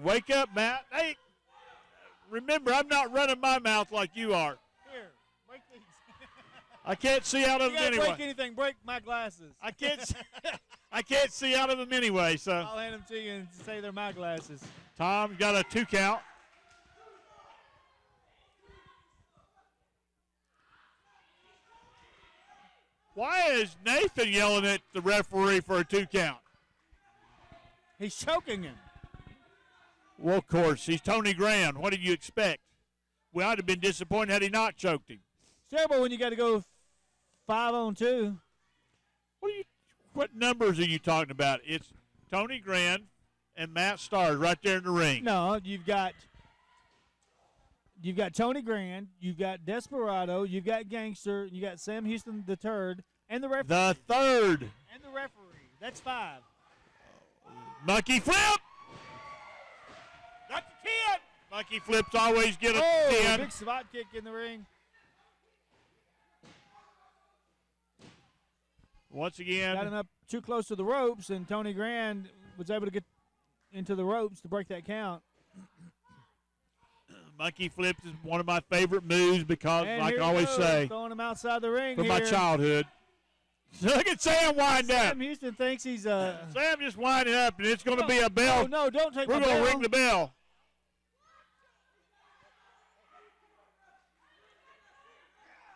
Speaker 1: Wake up, Matt. Hey, remember, I'm not running my mouth like you are.
Speaker 2: Here, break these.
Speaker 1: I can't see out of it anyway.
Speaker 2: Break anything. Break my glasses.
Speaker 1: I can't. I can't see out of them anyway, so.
Speaker 2: I'll hand them to you and say they're my glasses.
Speaker 1: Tom's got a 2 count. Why is Nathan yelling at the referee for a 2 count?
Speaker 2: He's choking him.
Speaker 1: Well, of course, he's Tony Grand. What did you expect? Well, I'd have been disappointed had he not choked him.
Speaker 2: It's terrible when you got to go 5-on-2.
Speaker 1: What numbers are you talking about? It's Tony Grand and Matt Stars right there in the ring.
Speaker 2: No, you've got Tony Grand, you've got Desperado, you've got Gangster, you got Sam Houston the third, and the referee.
Speaker 1: The third.
Speaker 2: And the referee. That's 5.
Speaker 1: Monkey flip. That's a 10. Monkey flips always get a 10.
Speaker 2: Big spot kick in the ring.
Speaker 1: Once again.
Speaker 2: Got him up too close to the ropes, and Tony Grand was able to get into the ropes to break that count.
Speaker 1: Monkey flips is one of my favorite moves because,
Speaker 2: and
Speaker 1: like I always say,
Speaker 2: throwing him outside the ring
Speaker 1: from my childhood. Look at Sam wind up.
Speaker 2: Sam Houston thinks he's
Speaker 1: Sam just winding up, and it's going to be a bell.
Speaker 2: No, don't take
Speaker 1: We're
Speaker 2: my bell.
Speaker 1: going to ring the bell.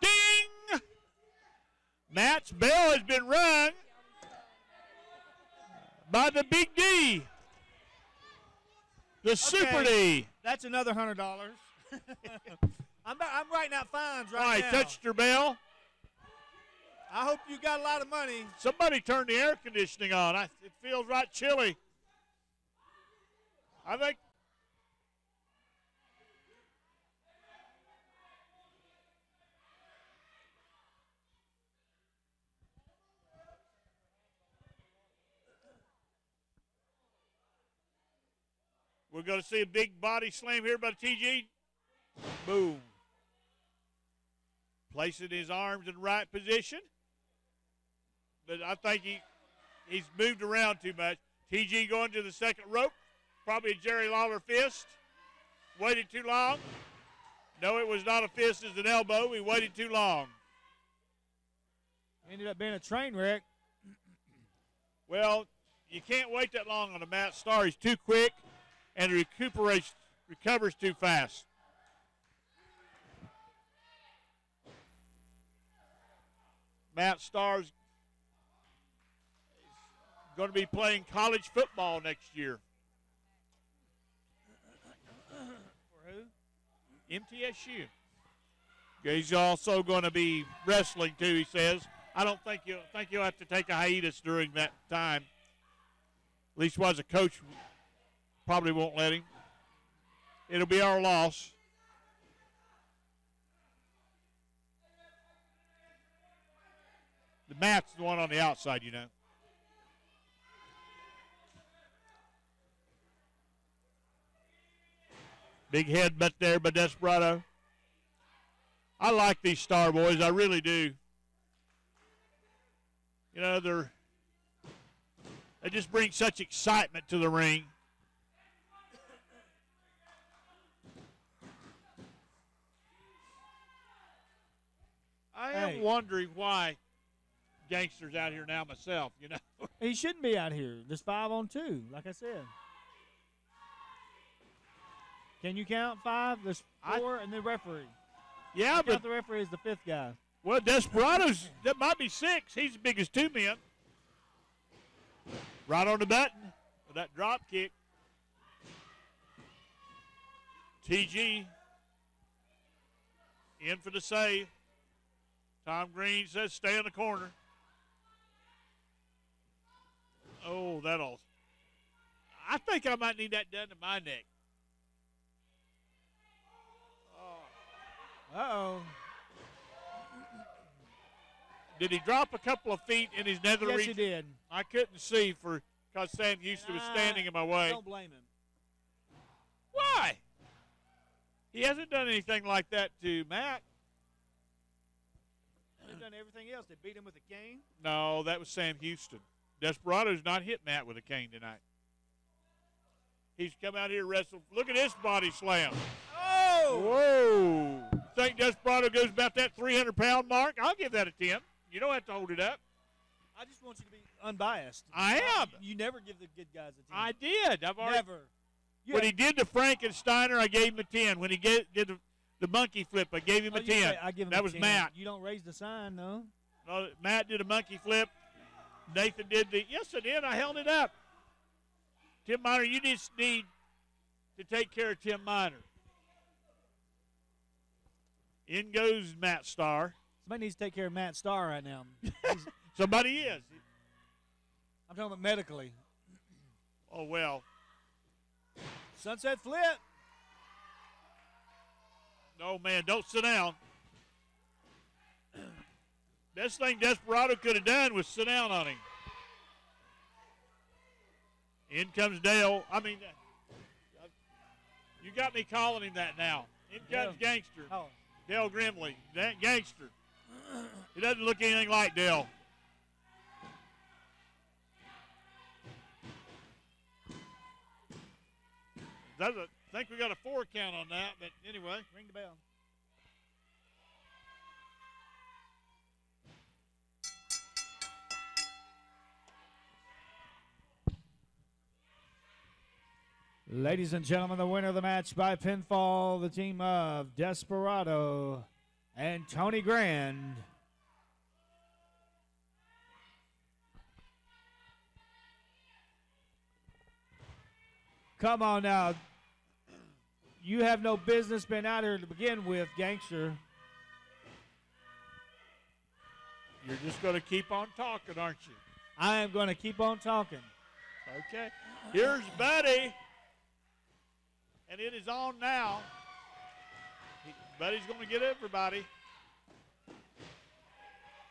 Speaker 1: Ding! Matt's bell has been rung by the Big D. The Super D.
Speaker 2: That's another $100. I'm writing out fines
Speaker 1: All right,
Speaker 2: now.
Speaker 1: touched your bell.
Speaker 2: I hope you got a lot of money.
Speaker 1: Somebody turned the air conditioning on. It feels right chilly. I think. We're going to see a big body slam here by TG. Boom. Placing his arms in right position. But I think he's moved around too much. TG going to the second rope. Probably a Jerry Lawler fist. Waited too long. No, it was not a fist, it's an elbow. He waited too long.
Speaker 2: Ended up being a train wreck.
Speaker 1: Well, you can't wait that long on a Matt Starr. He's too quick, and he recovers too fast. Matt Starr's going to be playing college football next year.
Speaker 2: For who?
Speaker 1: MTSU. He's also going to be wrestling too, he says. I don't think you'll have to take a hiatus during that time. At least was a coach probably won't let him. It'll be our loss. The Matt's the one on the outside, you know. Big headbutt there by Desperado. I like these Star Boys. I really do. You know, they just bring such excitement to the ring. I am wondering why Gangster's out here now myself, you know.
Speaker 2: He shouldn't be out here. Just 5-on-2, like I said. Can you count 5? There's 4 and then referee.
Speaker 1: Yeah, but
Speaker 2: the referee is the 5th guy.
Speaker 1: Well, Desperado's, that might be 6. He's as big as 2 men. Right on the button with that drop kick. TG in for the save. Tom Green says stay in the corner. Oh, I think I might need that done to my neck.
Speaker 2: Uh-oh.
Speaker 1: Did he drop a couple of feet in his nether region?
Speaker 2: Yes, he did.
Speaker 1: I couldn't see because Sam Houston was standing in my way.
Speaker 2: Don't blame him.
Speaker 1: Why? He hasn't done anything like that to Matt.
Speaker 2: They've done everything else. They beat him with a cane.
Speaker 1: No, that was Sam Houston. Desperado's not hit Matt with a cane tonight. He's come out here to wrestle. Look at this body slam.
Speaker 2: Oh!
Speaker 1: Whoa. Think Desperado goes about that 300-pound mark? I'll give that a 10. You don't have to hold it up.
Speaker 2: I just want you to be unbiased.
Speaker 1: I am.
Speaker 2: You never give the good guys a 10.
Speaker 1: I did. I've already.
Speaker 2: Never.
Speaker 1: When he did the Frankensteiner, I gave him a 10. When he did the monkey flip, I gave him a 10.
Speaker 2: I give him
Speaker 1: that
Speaker 2: a
Speaker 1: was
Speaker 2: 10.
Speaker 1: Matt.
Speaker 2: You don't raise the sign, no?
Speaker 1: No, Matt did a monkey flip. Nathan did the. Yes, I did. I held it up. Tim Miner, you just need to take care of Tim Miner. In goes Matt Starr.
Speaker 2: Somebody needs to take care of Matt Starr right now.
Speaker 1: Somebody is.
Speaker 2: I'm talking about medically.
Speaker 1: Oh, well.
Speaker 2: Sunset flip.
Speaker 1: No, man, don't sit down. Best thing Desperado could have done was sit down on him. In comes Dale. I mean, you got me calling him that now. In comes Gangster.
Speaker 2: Oh.
Speaker 1: Dale Grimley. That Gangster. He doesn't look anything like Dale. I think we got a 4 count on that, but anyway.
Speaker 2: Ring the bell. Ladies and gentlemen, the winner of the match by pinfall, the team of Desperado and Tony Grand. Come on now. You have no business being out here to begin with, Gangster.
Speaker 1: You're just going to keep on talking, aren't you?
Speaker 2: I am going to keep on talking.
Speaker 1: Okay. Here's Buddy. And it is on now. Buddy's going to get everybody.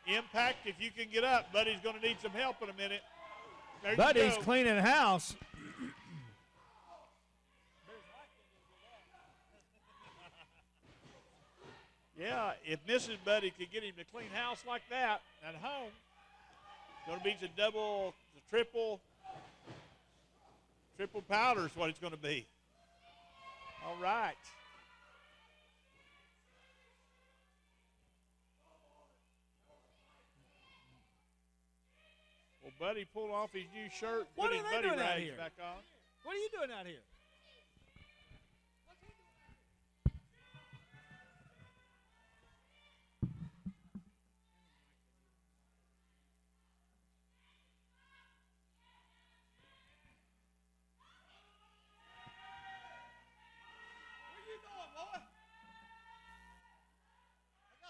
Speaker 1: Impact, if you can get up. Buddy's going to need some help in a minute. There
Speaker 2: Buddy's cleaning house.
Speaker 1: Yeah, if Mrs. Buddy could get him to clean house like that at home, it's going to be triple powder is what it's going to be. All right. Well, Buddy pulled off his new shirt,
Speaker 2: What
Speaker 1: put
Speaker 2: are
Speaker 1: his
Speaker 2: they
Speaker 1: Buddy
Speaker 2: doing out
Speaker 1: rags
Speaker 2: here?
Speaker 1: back on.
Speaker 2: What are you doing out here?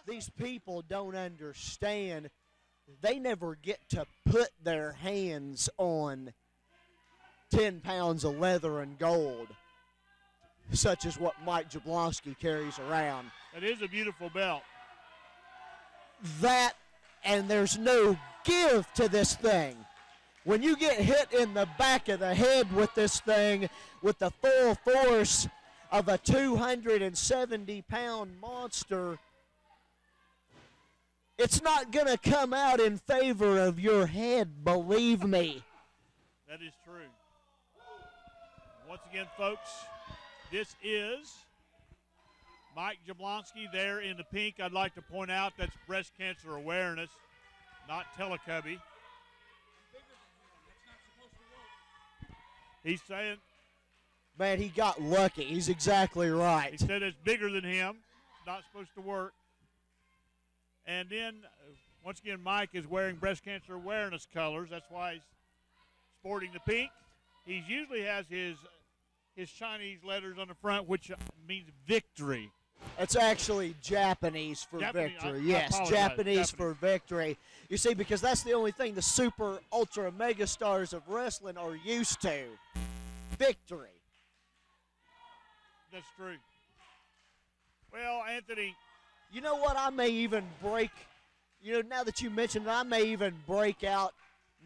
Speaker 5: These people don't understand. They never get to put their hands on 10 pounds of leather and gold, such as what Mike Jablonski carries around.
Speaker 1: That is a beautiful belt.
Speaker 5: That, and there's no give to this thing. When you get hit in the back of the head with this thing, with the full force of a 270-pound monster, it's not going to come out in favor of your head, believe me.
Speaker 1: That is true. Once again, folks, this is Mike Jablonski there in the pink. I'd like to point out that's breast cancer awareness, not Telecubby. He's saying.
Speaker 5: Man, he got lucky. He's exactly right.
Speaker 1: He said it's bigger than him. It's not supposed to work. And then, once again, Mike is wearing breast cancer awareness colors. That's why he's sporting the pink. He usually has his Chinese letters on the front, which means victory.
Speaker 5: It's actually Japanese for victory. Yes, Japanese for victory. You see, because that's the only thing the super, ultra, mega stars of wrestling are used to. Victory.
Speaker 1: That's true. Well, Anthony.
Speaker 5: You know what? I may even break, now that you mentioned it, I may even break out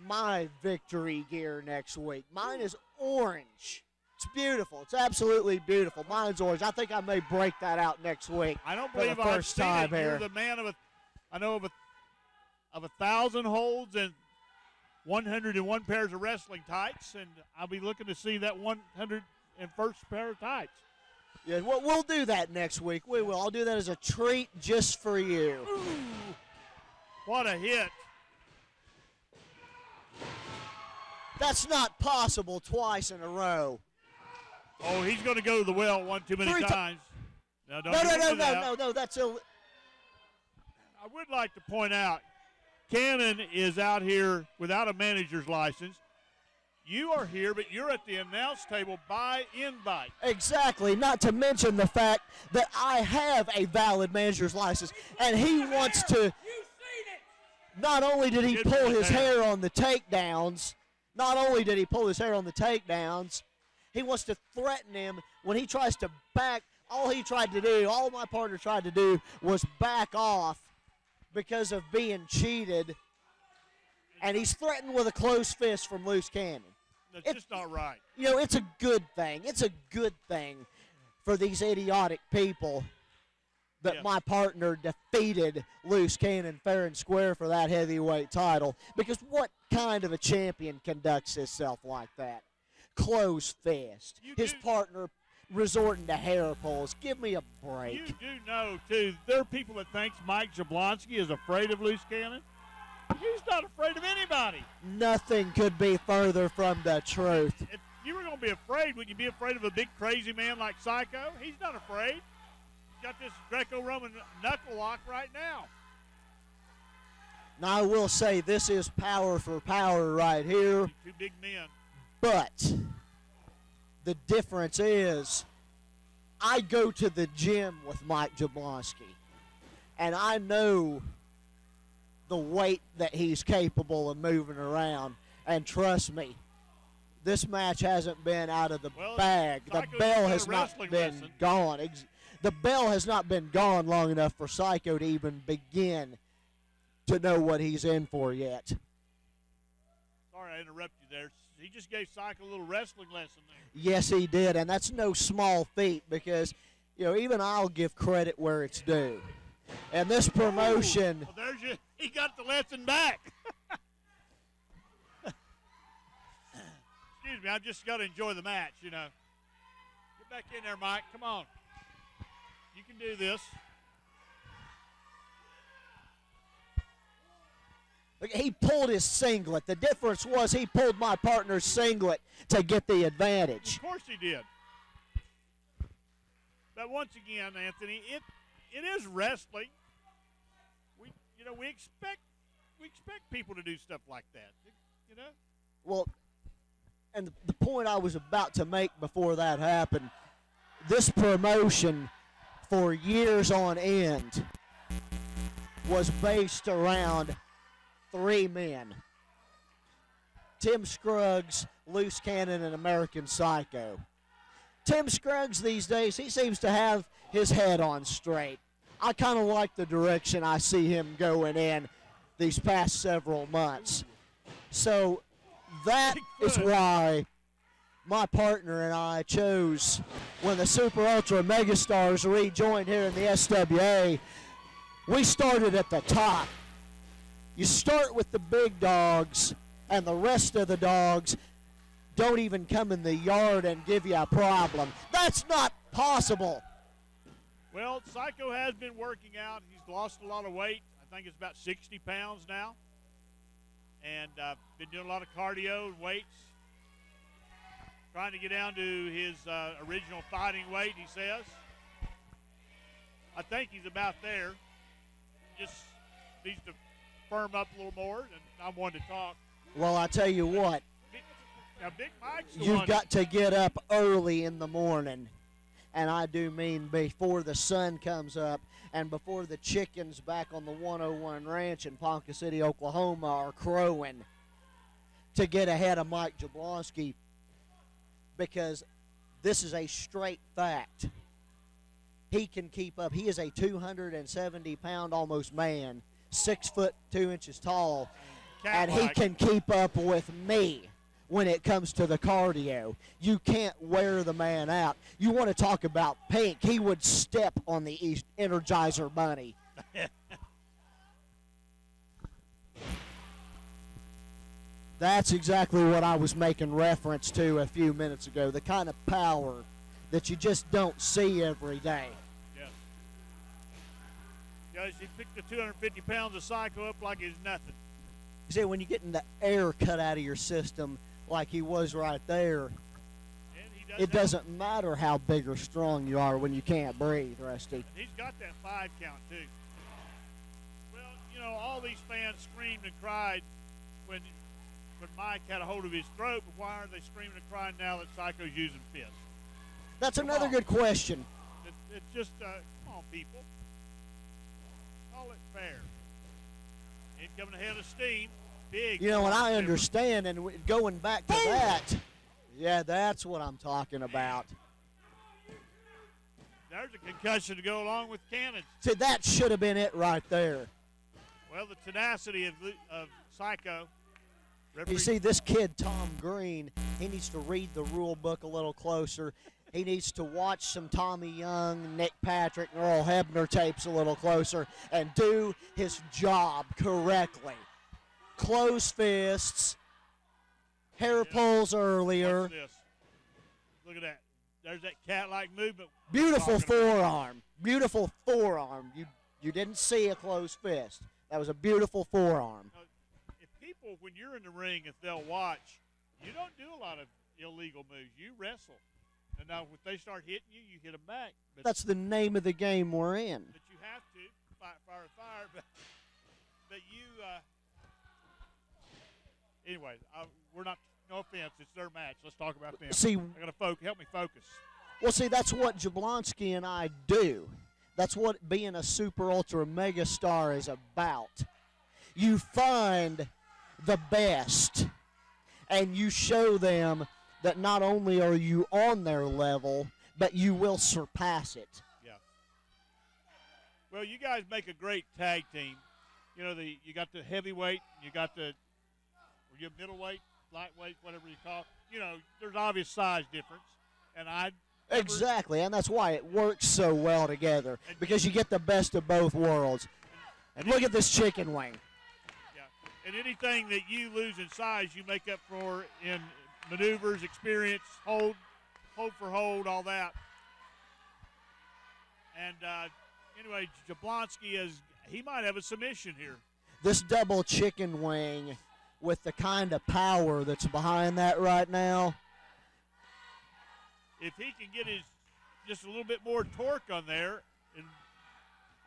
Speaker 5: my victory gear next week. Mine is orange. It's beautiful. It's absolutely beautiful. Mine's orange. I think I may break that out next week.
Speaker 1: I don't
Speaker 5: for
Speaker 1: believe
Speaker 5: the
Speaker 1: I've
Speaker 5: first
Speaker 1: seen
Speaker 5: time
Speaker 1: it.
Speaker 5: here.
Speaker 1: You're the man of 1,000 holds and 101 pairs of wrestling tights, and I'll be looking to see that 101st pair of tights.
Speaker 5: Yeah, we'll do that next week. We will. I'll do that as a treat just for you.
Speaker 1: Ooh, what a hit.
Speaker 5: That's not possible twice in a row.
Speaker 1: Oh, he's going to go to the well one too many times. Now, don't
Speaker 5: No, that's
Speaker 1: I would like to point out, Cannon is out here without a manager's license. You are here, but you're at the announce table by invite.
Speaker 5: Exactly, not to mention the fact that I have a valid manager's license, and he wants to, not only did he pull his hair on the takedowns, he wants to threaten him when he tries to back. All my partner tried to do was back off because of being cheated, and he's threatened with a closed fist from Loose Cannon.
Speaker 1: That's just not right.
Speaker 5: You know, it's a good thing. It's a good thing for these idiotic people that my partner defeated Loose Cannon fair and square for that heavyweight title. Because what kind of a champion conducts himself like that? Closed fist. His partner resorting to hair pulls. Give me a break.
Speaker 1: You do know, too, there are people that think Mike Jablonski is afraid of Loose Cannon. He's not afraid of anybody.
Speaker 5: Nothing could be further from the truth.
Speaker 1: If you were going to be afraid, would you be afraid of a big crazy man like Psycho? He's not afraid. He's got this Greco-Roman knuckle lock right now.
Speaker 5: Now, I will say this is power for power right here.
Speaker 1: Two big men.
Speaker 5: But the difference is I go to the gym with Mike Jablonski, and I know the weight that he's capable of moving around. And trust me, this match hasn't been out of the bag. The bell has not been gone. The bell has not been gone long enough for Psycho to even begin to know what he's in for yet.
Speaker 1: Sorry I interrupted you there. He just gave Psycho a little wrestling lesson there.
Speaker 5: Yes, he did, and that's no small feat because, you know, even I'll give credit where it's due. And this promotion.
Speaker 1: Well, he got the lesson back. Excuse me, I've just got to enjoy the match, you know. Get back in there, Mike. Come on. You can do this.
Speaker 5: Look, he pulled his singlet. The difference was he pulled my partner's singlet to get the advantage.
Speaker 1: Of course he did. But once again, Anthony, it is wrestling. We expect people to do stuff like that. You know.
Speaker 5: Well, and the point I was about to make before that happened, this promotion for years on end was based around three men: Tim Scruggs, Loose Cannon, and American Psycho. Tim Scruggs these days, he seems to have his head on straight. I kind of like the direction I see him going in these past several months. So that is why my partner and I chose, when the Super Ultra Megastars rejoined here in the SWA, we started at the top. You start with the big dogs, and the rest of the dogs don't even come in the yard and give you a problem. That's not possible.
Speaker 1: Well, Psycho has been working out. He's lost a lot of weight. I think it's about 60 pounds now. And been doing a lot of cardio and weights. Trying to get down to his original fighting weight, he says. I think he's about there. Just needs to firm up a little more, and I'm one to talk.
Speaker 5: Well, I tell you what.
Speaker 1: Now, Big Mike's the
Speaker 5: You've
Speaker 1: one.
Speaker 5: got to get up early in the morning. And I do mean before the sun comes up and before the chickens back on the 101 Ranch in Ponca City, Oklahoma are crowing, to get ahead of Mike Jablonski, because this is a straight fact. He can keep up. He is a 270-pound almost man, 6 foot 2 inches tall, and he can keep up with me when it comes to the cardio. You can't wear the man out. You want to talk about pink, he would step on the Energizer Bunny. That's exactly what I was making reference to a few minutes ago, the kind of power that you just don't see every day.
Speaker 1: Yes. Guys, he picked the 250 pounds of Psycho up like it's nothing.
Speaker 5: You see, when you get the air cut out of your system like he was right there,
Speaker 1: And he
Speaker 5: it doesn't matter how big or strong you are when you can't breathe, Rusty.
Speaker 1: And he's got that 5 count, too. Well, you know, all these fans screamed and cried when Mike had a hold of his throat, but why aren't they screaming and crying now that Psycho's using fists?
Speaker 5: That's
Speaker 1: Come
Speaker 5: another
Speaker 1: on.
Speaker 5: good question.
Speaker 1: It's just, come on, people. Call it fair. Incoming ahead of steam. Big.
Speaker 5: You know, and I
Speaker 1: difference.
Speaker 5: understand, and going back to that, yeah, that's what I'm talking about.
Speaker 1: There's a concussion to go along with cannons.
Speaker 5: See, that should have been it right there.
Speaker 1: Well, the tenacity of Psycho.
Speaker 5: You see, this kid, Tom Green, he needs to read the rule book a little closer. He needs to watch some Tommy Young, Nick Patrick, and Earl Hebner tapes a little closer and do his job correctly. Close fists, hair pulls earlier.
Speaker 1: Watch this. Look at that. There's that cat-like movement.
Speaker 5: Beautiful
Speaker 1: Talking about.
Speaker 5: forearm. Beautiful forearm. You didn't see a closed fist. That was a beautiful forearm.
Speaker 1: If people, when you're in the ring, if they'll watch, you don't do a lot of illegal moves. You wrestle. And now if they start hitting you, you hit them back. But,
Speaker 5: That's the name of the game we're in.
Speaker 1: but you have to fight fire with fire. But you, anyway, we're not, no offense, it's their match. Let's talk about them.
Speaker 5: See,
Speaker 1: I got to help me focus.
Speaker 5: well, see, that's what Jablonski and I do. That's what being a super ultra mega star is about. You find the best, and you show them that not only are you on their level, but you will surpass it.
Speaker 1: Yeah. Well, you guys make a great tag team. You know, you got the heavyweight, you got the middleweight, lightweight, whatever you call it. You know, there's obvious size difference, and
Speaker 5: Exactly, and that's why it works so well together, because you get the best of both worlds. And look at this chicken wing.
Speaker 1: Yeah. And anything that you lose in size, you make up for in maneuvers, experience, hold for hold, all that. And anyway, Jablonski he might have a submission here.
Speaker 5: This double chicken wing with the kind of power that's behind that right now.
Speaker 1: If he can get just a little bit more torque on there, and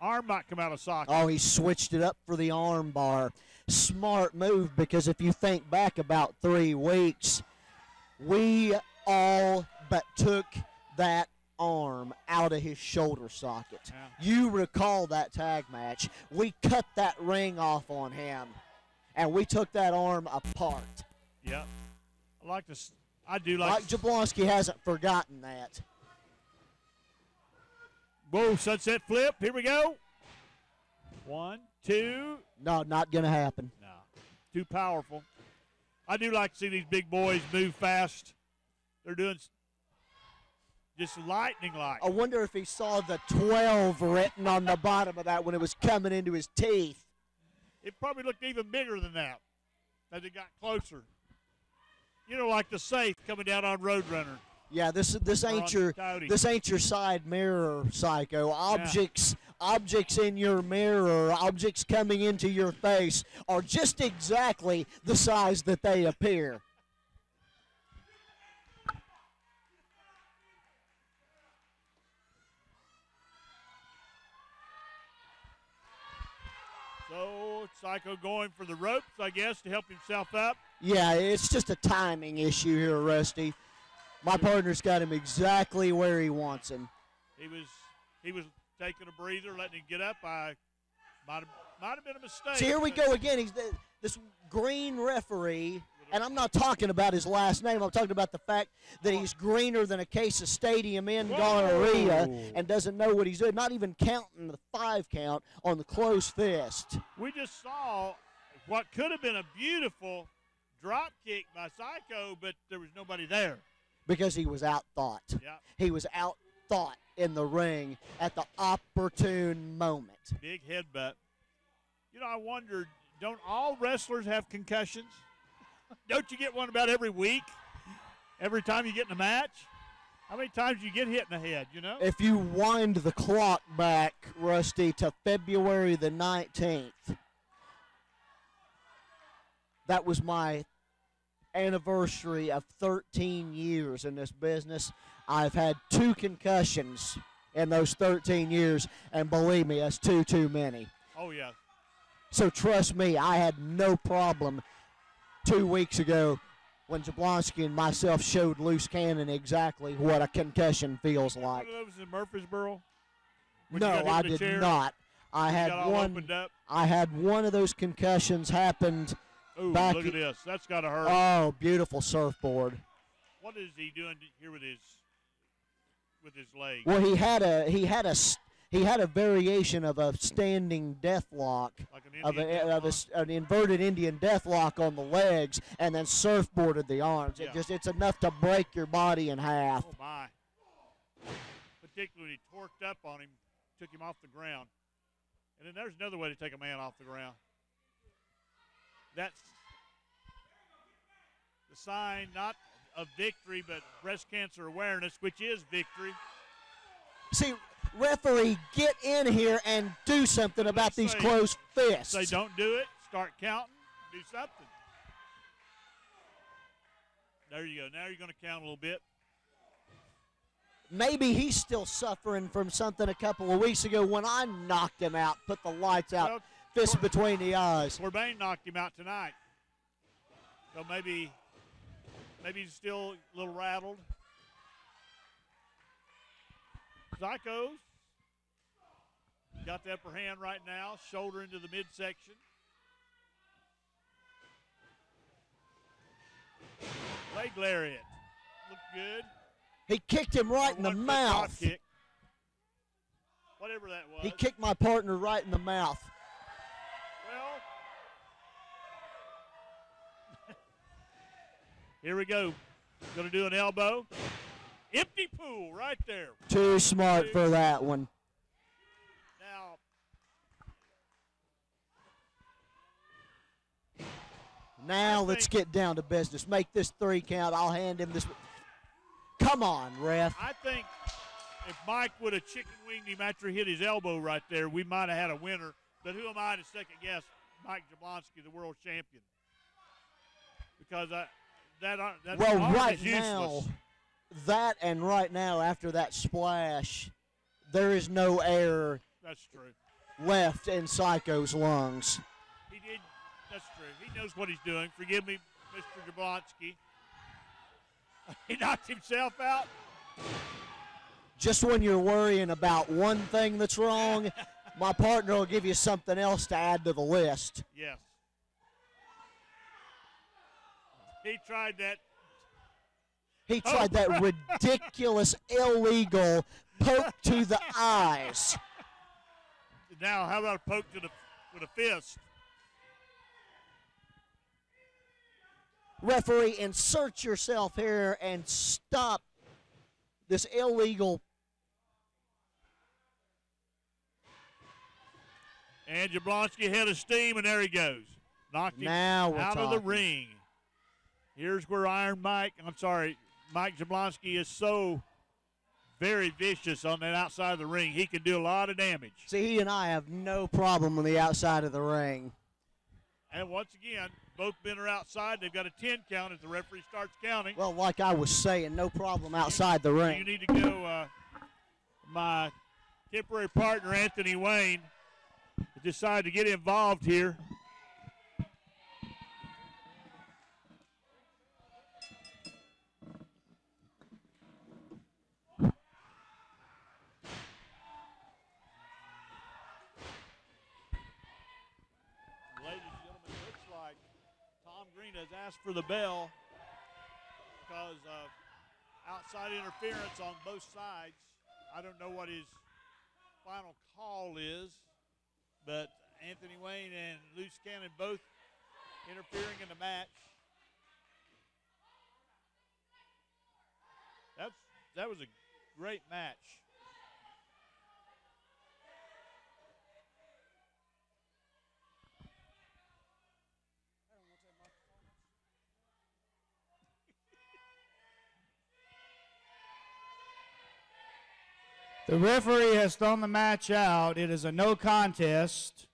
Speaker 1: arm might come out of socket.
Speaker 5: Oh, he switched it up for the arm bar. Smart move, because if you think back about 3 weeks, we all but took that arm out of his shoulder socket.
Speaker 1: Yeah.
Speaker 5: You recall that tag match. We cut that ring off on him, and we took that arm apart.
Speaker 1: Yep. I do like.
Speaker 5: Mike Jablonski hasn't forgotten that.
Speaker 1: Whoa, sunset flip. Here we go. 1, 2.
Speaker 5: No, not going to happen.
Speaker 1: No, too powerful. I do like to see these big boys move fast. They're doing just lightning-like.
Speaker 5: I wonder if he saw the 12 written on the bottom of that when it was coming into his teeth.
Speaker 1: It probably looked even bigger than that as it got closer. You know, like the safe coming down on Roadrunner.
Speaker 5: Yeah, this ain't your side mirror, Psycho. Objects in your mirror, objects coming into your face are just exactly the size that they appear.
Speaker 1: So Psycho going for the ropes, I guess, to help himself up.
Speaker 5: Yeah, it's just a timing issue here, Rusty. My partner's got him exactly where he wants him.
Speaker 1: He was taking a breather, letting him get up. Might have been a mistake.
Speaker 5: See, here we go again. He's this green referee, and I'm not talking about his last name. I'm talking about the fact that he's greener than a case of Stadium Inn gonorrhea and doesn't know what he's doing, not even counting the 5 count on the closed fist.
Speaker 1: We just saw what could have been a beautiful drop kick by Psycho, but there was nobody there.
Speaker 5: Because he was outthought.
Speaker 1: Yeah.
Speaker 5: He was outthought in the ring at the opportune moment.
Speaker 1: Big headbutt. You know, I wondered, don't all wrestlers have concussions? Don't you get one about every week? Every time you get in a match? How many times do you get hit in the head, you know?
Speaker 5: If you wind the clock back, Rusty, to February the 19th, that was my anniversary of 13 years in this business. I've had 2 concussions in those 13 years, and believe me, that's too many.
Speaker 1: Oh, yeah.
Speaker 5: So trust me, I had no problem 2 weeks ago when Jablonski and myself showed Loose Cannon exactly what a concussion feels like.
Speaker 1: One of those in Murfreesboro? When
Speaker 5: No,
Speaker 1: you got hit
Speaker 5: I
Speaker 1: in the
Speaker 5: did
Speaker 1: chair?
Speaker 5: not. I
Speaker 1: got
Speaker 5: had
Speaker 1: all
Speaker 5: one.
Speaker 1: opened up?
Speaker 5: I had one of those concussions happened.
Speaker 1: Ooh,
Speaker 5: back
Speaker 1: look at this. That's got to hurt.
Speaker 5: Oh, beautiful surfboard.
Speaker 1: What is he doing here with his leg?
Speaker 5: Well, he had a variation of a standing death lock,
Speaker 1: Like an Indian death lock?
Speaker 5: an inverted Indian death lock on the legs, and then surfboarded the arms.
Speaker 1: Yeah.
Speaker 5: It's enough to break your body in half.
Speaker 1: Oh, my. Particularly torqued up on him, took him off the ground. And then there's another way to take a man off the ground. That's the sign, not of victory, but breast cancer awareness, which is victory.
Speaker 5: See, referee, get in here and do something about these closed fists.
Speaker 1: Say don't do it, start counting, do something. There you go. Now you're going to count a little bit.
Speaker 5: Maybe he's still suffering from something a couple of weeks ago when I knocked him out, put the lights out,
Speaker 1: Well,
Speaker 5: fist between the eyes.
Speaker 1: Corbin knocked him out tonight. So maybe he's still a little rattled. Psychos got the upper hand right now, shoulder into the midsection. Leg lariat. Looked good.
Speaker 5: He kicked him right in the
Speaker 1: One-foot
Speaker 5: mouth.
Speaker 1: drop kick. Whatever that was.
Speaker 5: He kicked my partner right in the mouth.
Speaker 1: Well, here we go. Going to do an elbow. Empty pool right there.
Speaker 5: Too smart for that one. Now let's get down to business. Make this 3 count. I'll hand him this. Come on, ref.
Speaker 1: I think if Mike would have chicken winged him after he hit his elbow right there, we might have had a winner. But who am I to second guess Mike Jablonski, the world champion? Because that arm
Speaker 5: right
Speaker 1: is useless.
Speaker 5: now, that and right now after that splash, there is no air
Speaker 1: That's true.
Speaker 5: left in Psycho's lungs.
Speaker 1: He did. That's true. He knows what he's doing. Forgive me, Mr. Jablonski. He knocked himself out.
Speaker 5: Just when you're worrying about one thing that's wrong, my partner will give you something else to add to the list.
Speaker 1: Yes. He tried that.
Speaker 5: He tried that ridiculous, illegal poke to the eyes.
Speaker 1: Now, how about a poke with a fist?
Speaker 5: Referee, insert yourself here and stop this illegal.
Speaker 1: And Jablonski had a steam, and there he goes. Knocked him
Speaker 5: Now we're
Speaker 1: out of the
Speaker 5: talking.
Speaker 1: ring. Here's where Mike Jablonski is so very vicious on that outside of the ring. He can do a lot of damage.
Speaker 5: See, he and I have no problem on the outside of the ring.
Speaker 1: And once again, both men are outside. They've got a 10 count as the referee starts counting.
Speaker 5: Well, like I was saying, no problem outside the
Speaker 1: You
Speaker 5: ring.
Speaker 1: need to go, my temporary partner, Anthony Wayne, decided to get involved here. Ladies and gentlemen, it looks like Tom Green has asked for the bell because of outside interference on both sides. I don't know what his final call is, but Anthony Wayne and Loose Cannon both interfering in the match. That was a great match.
Speaker 2: The referee has thrown the match out. It is a no contest.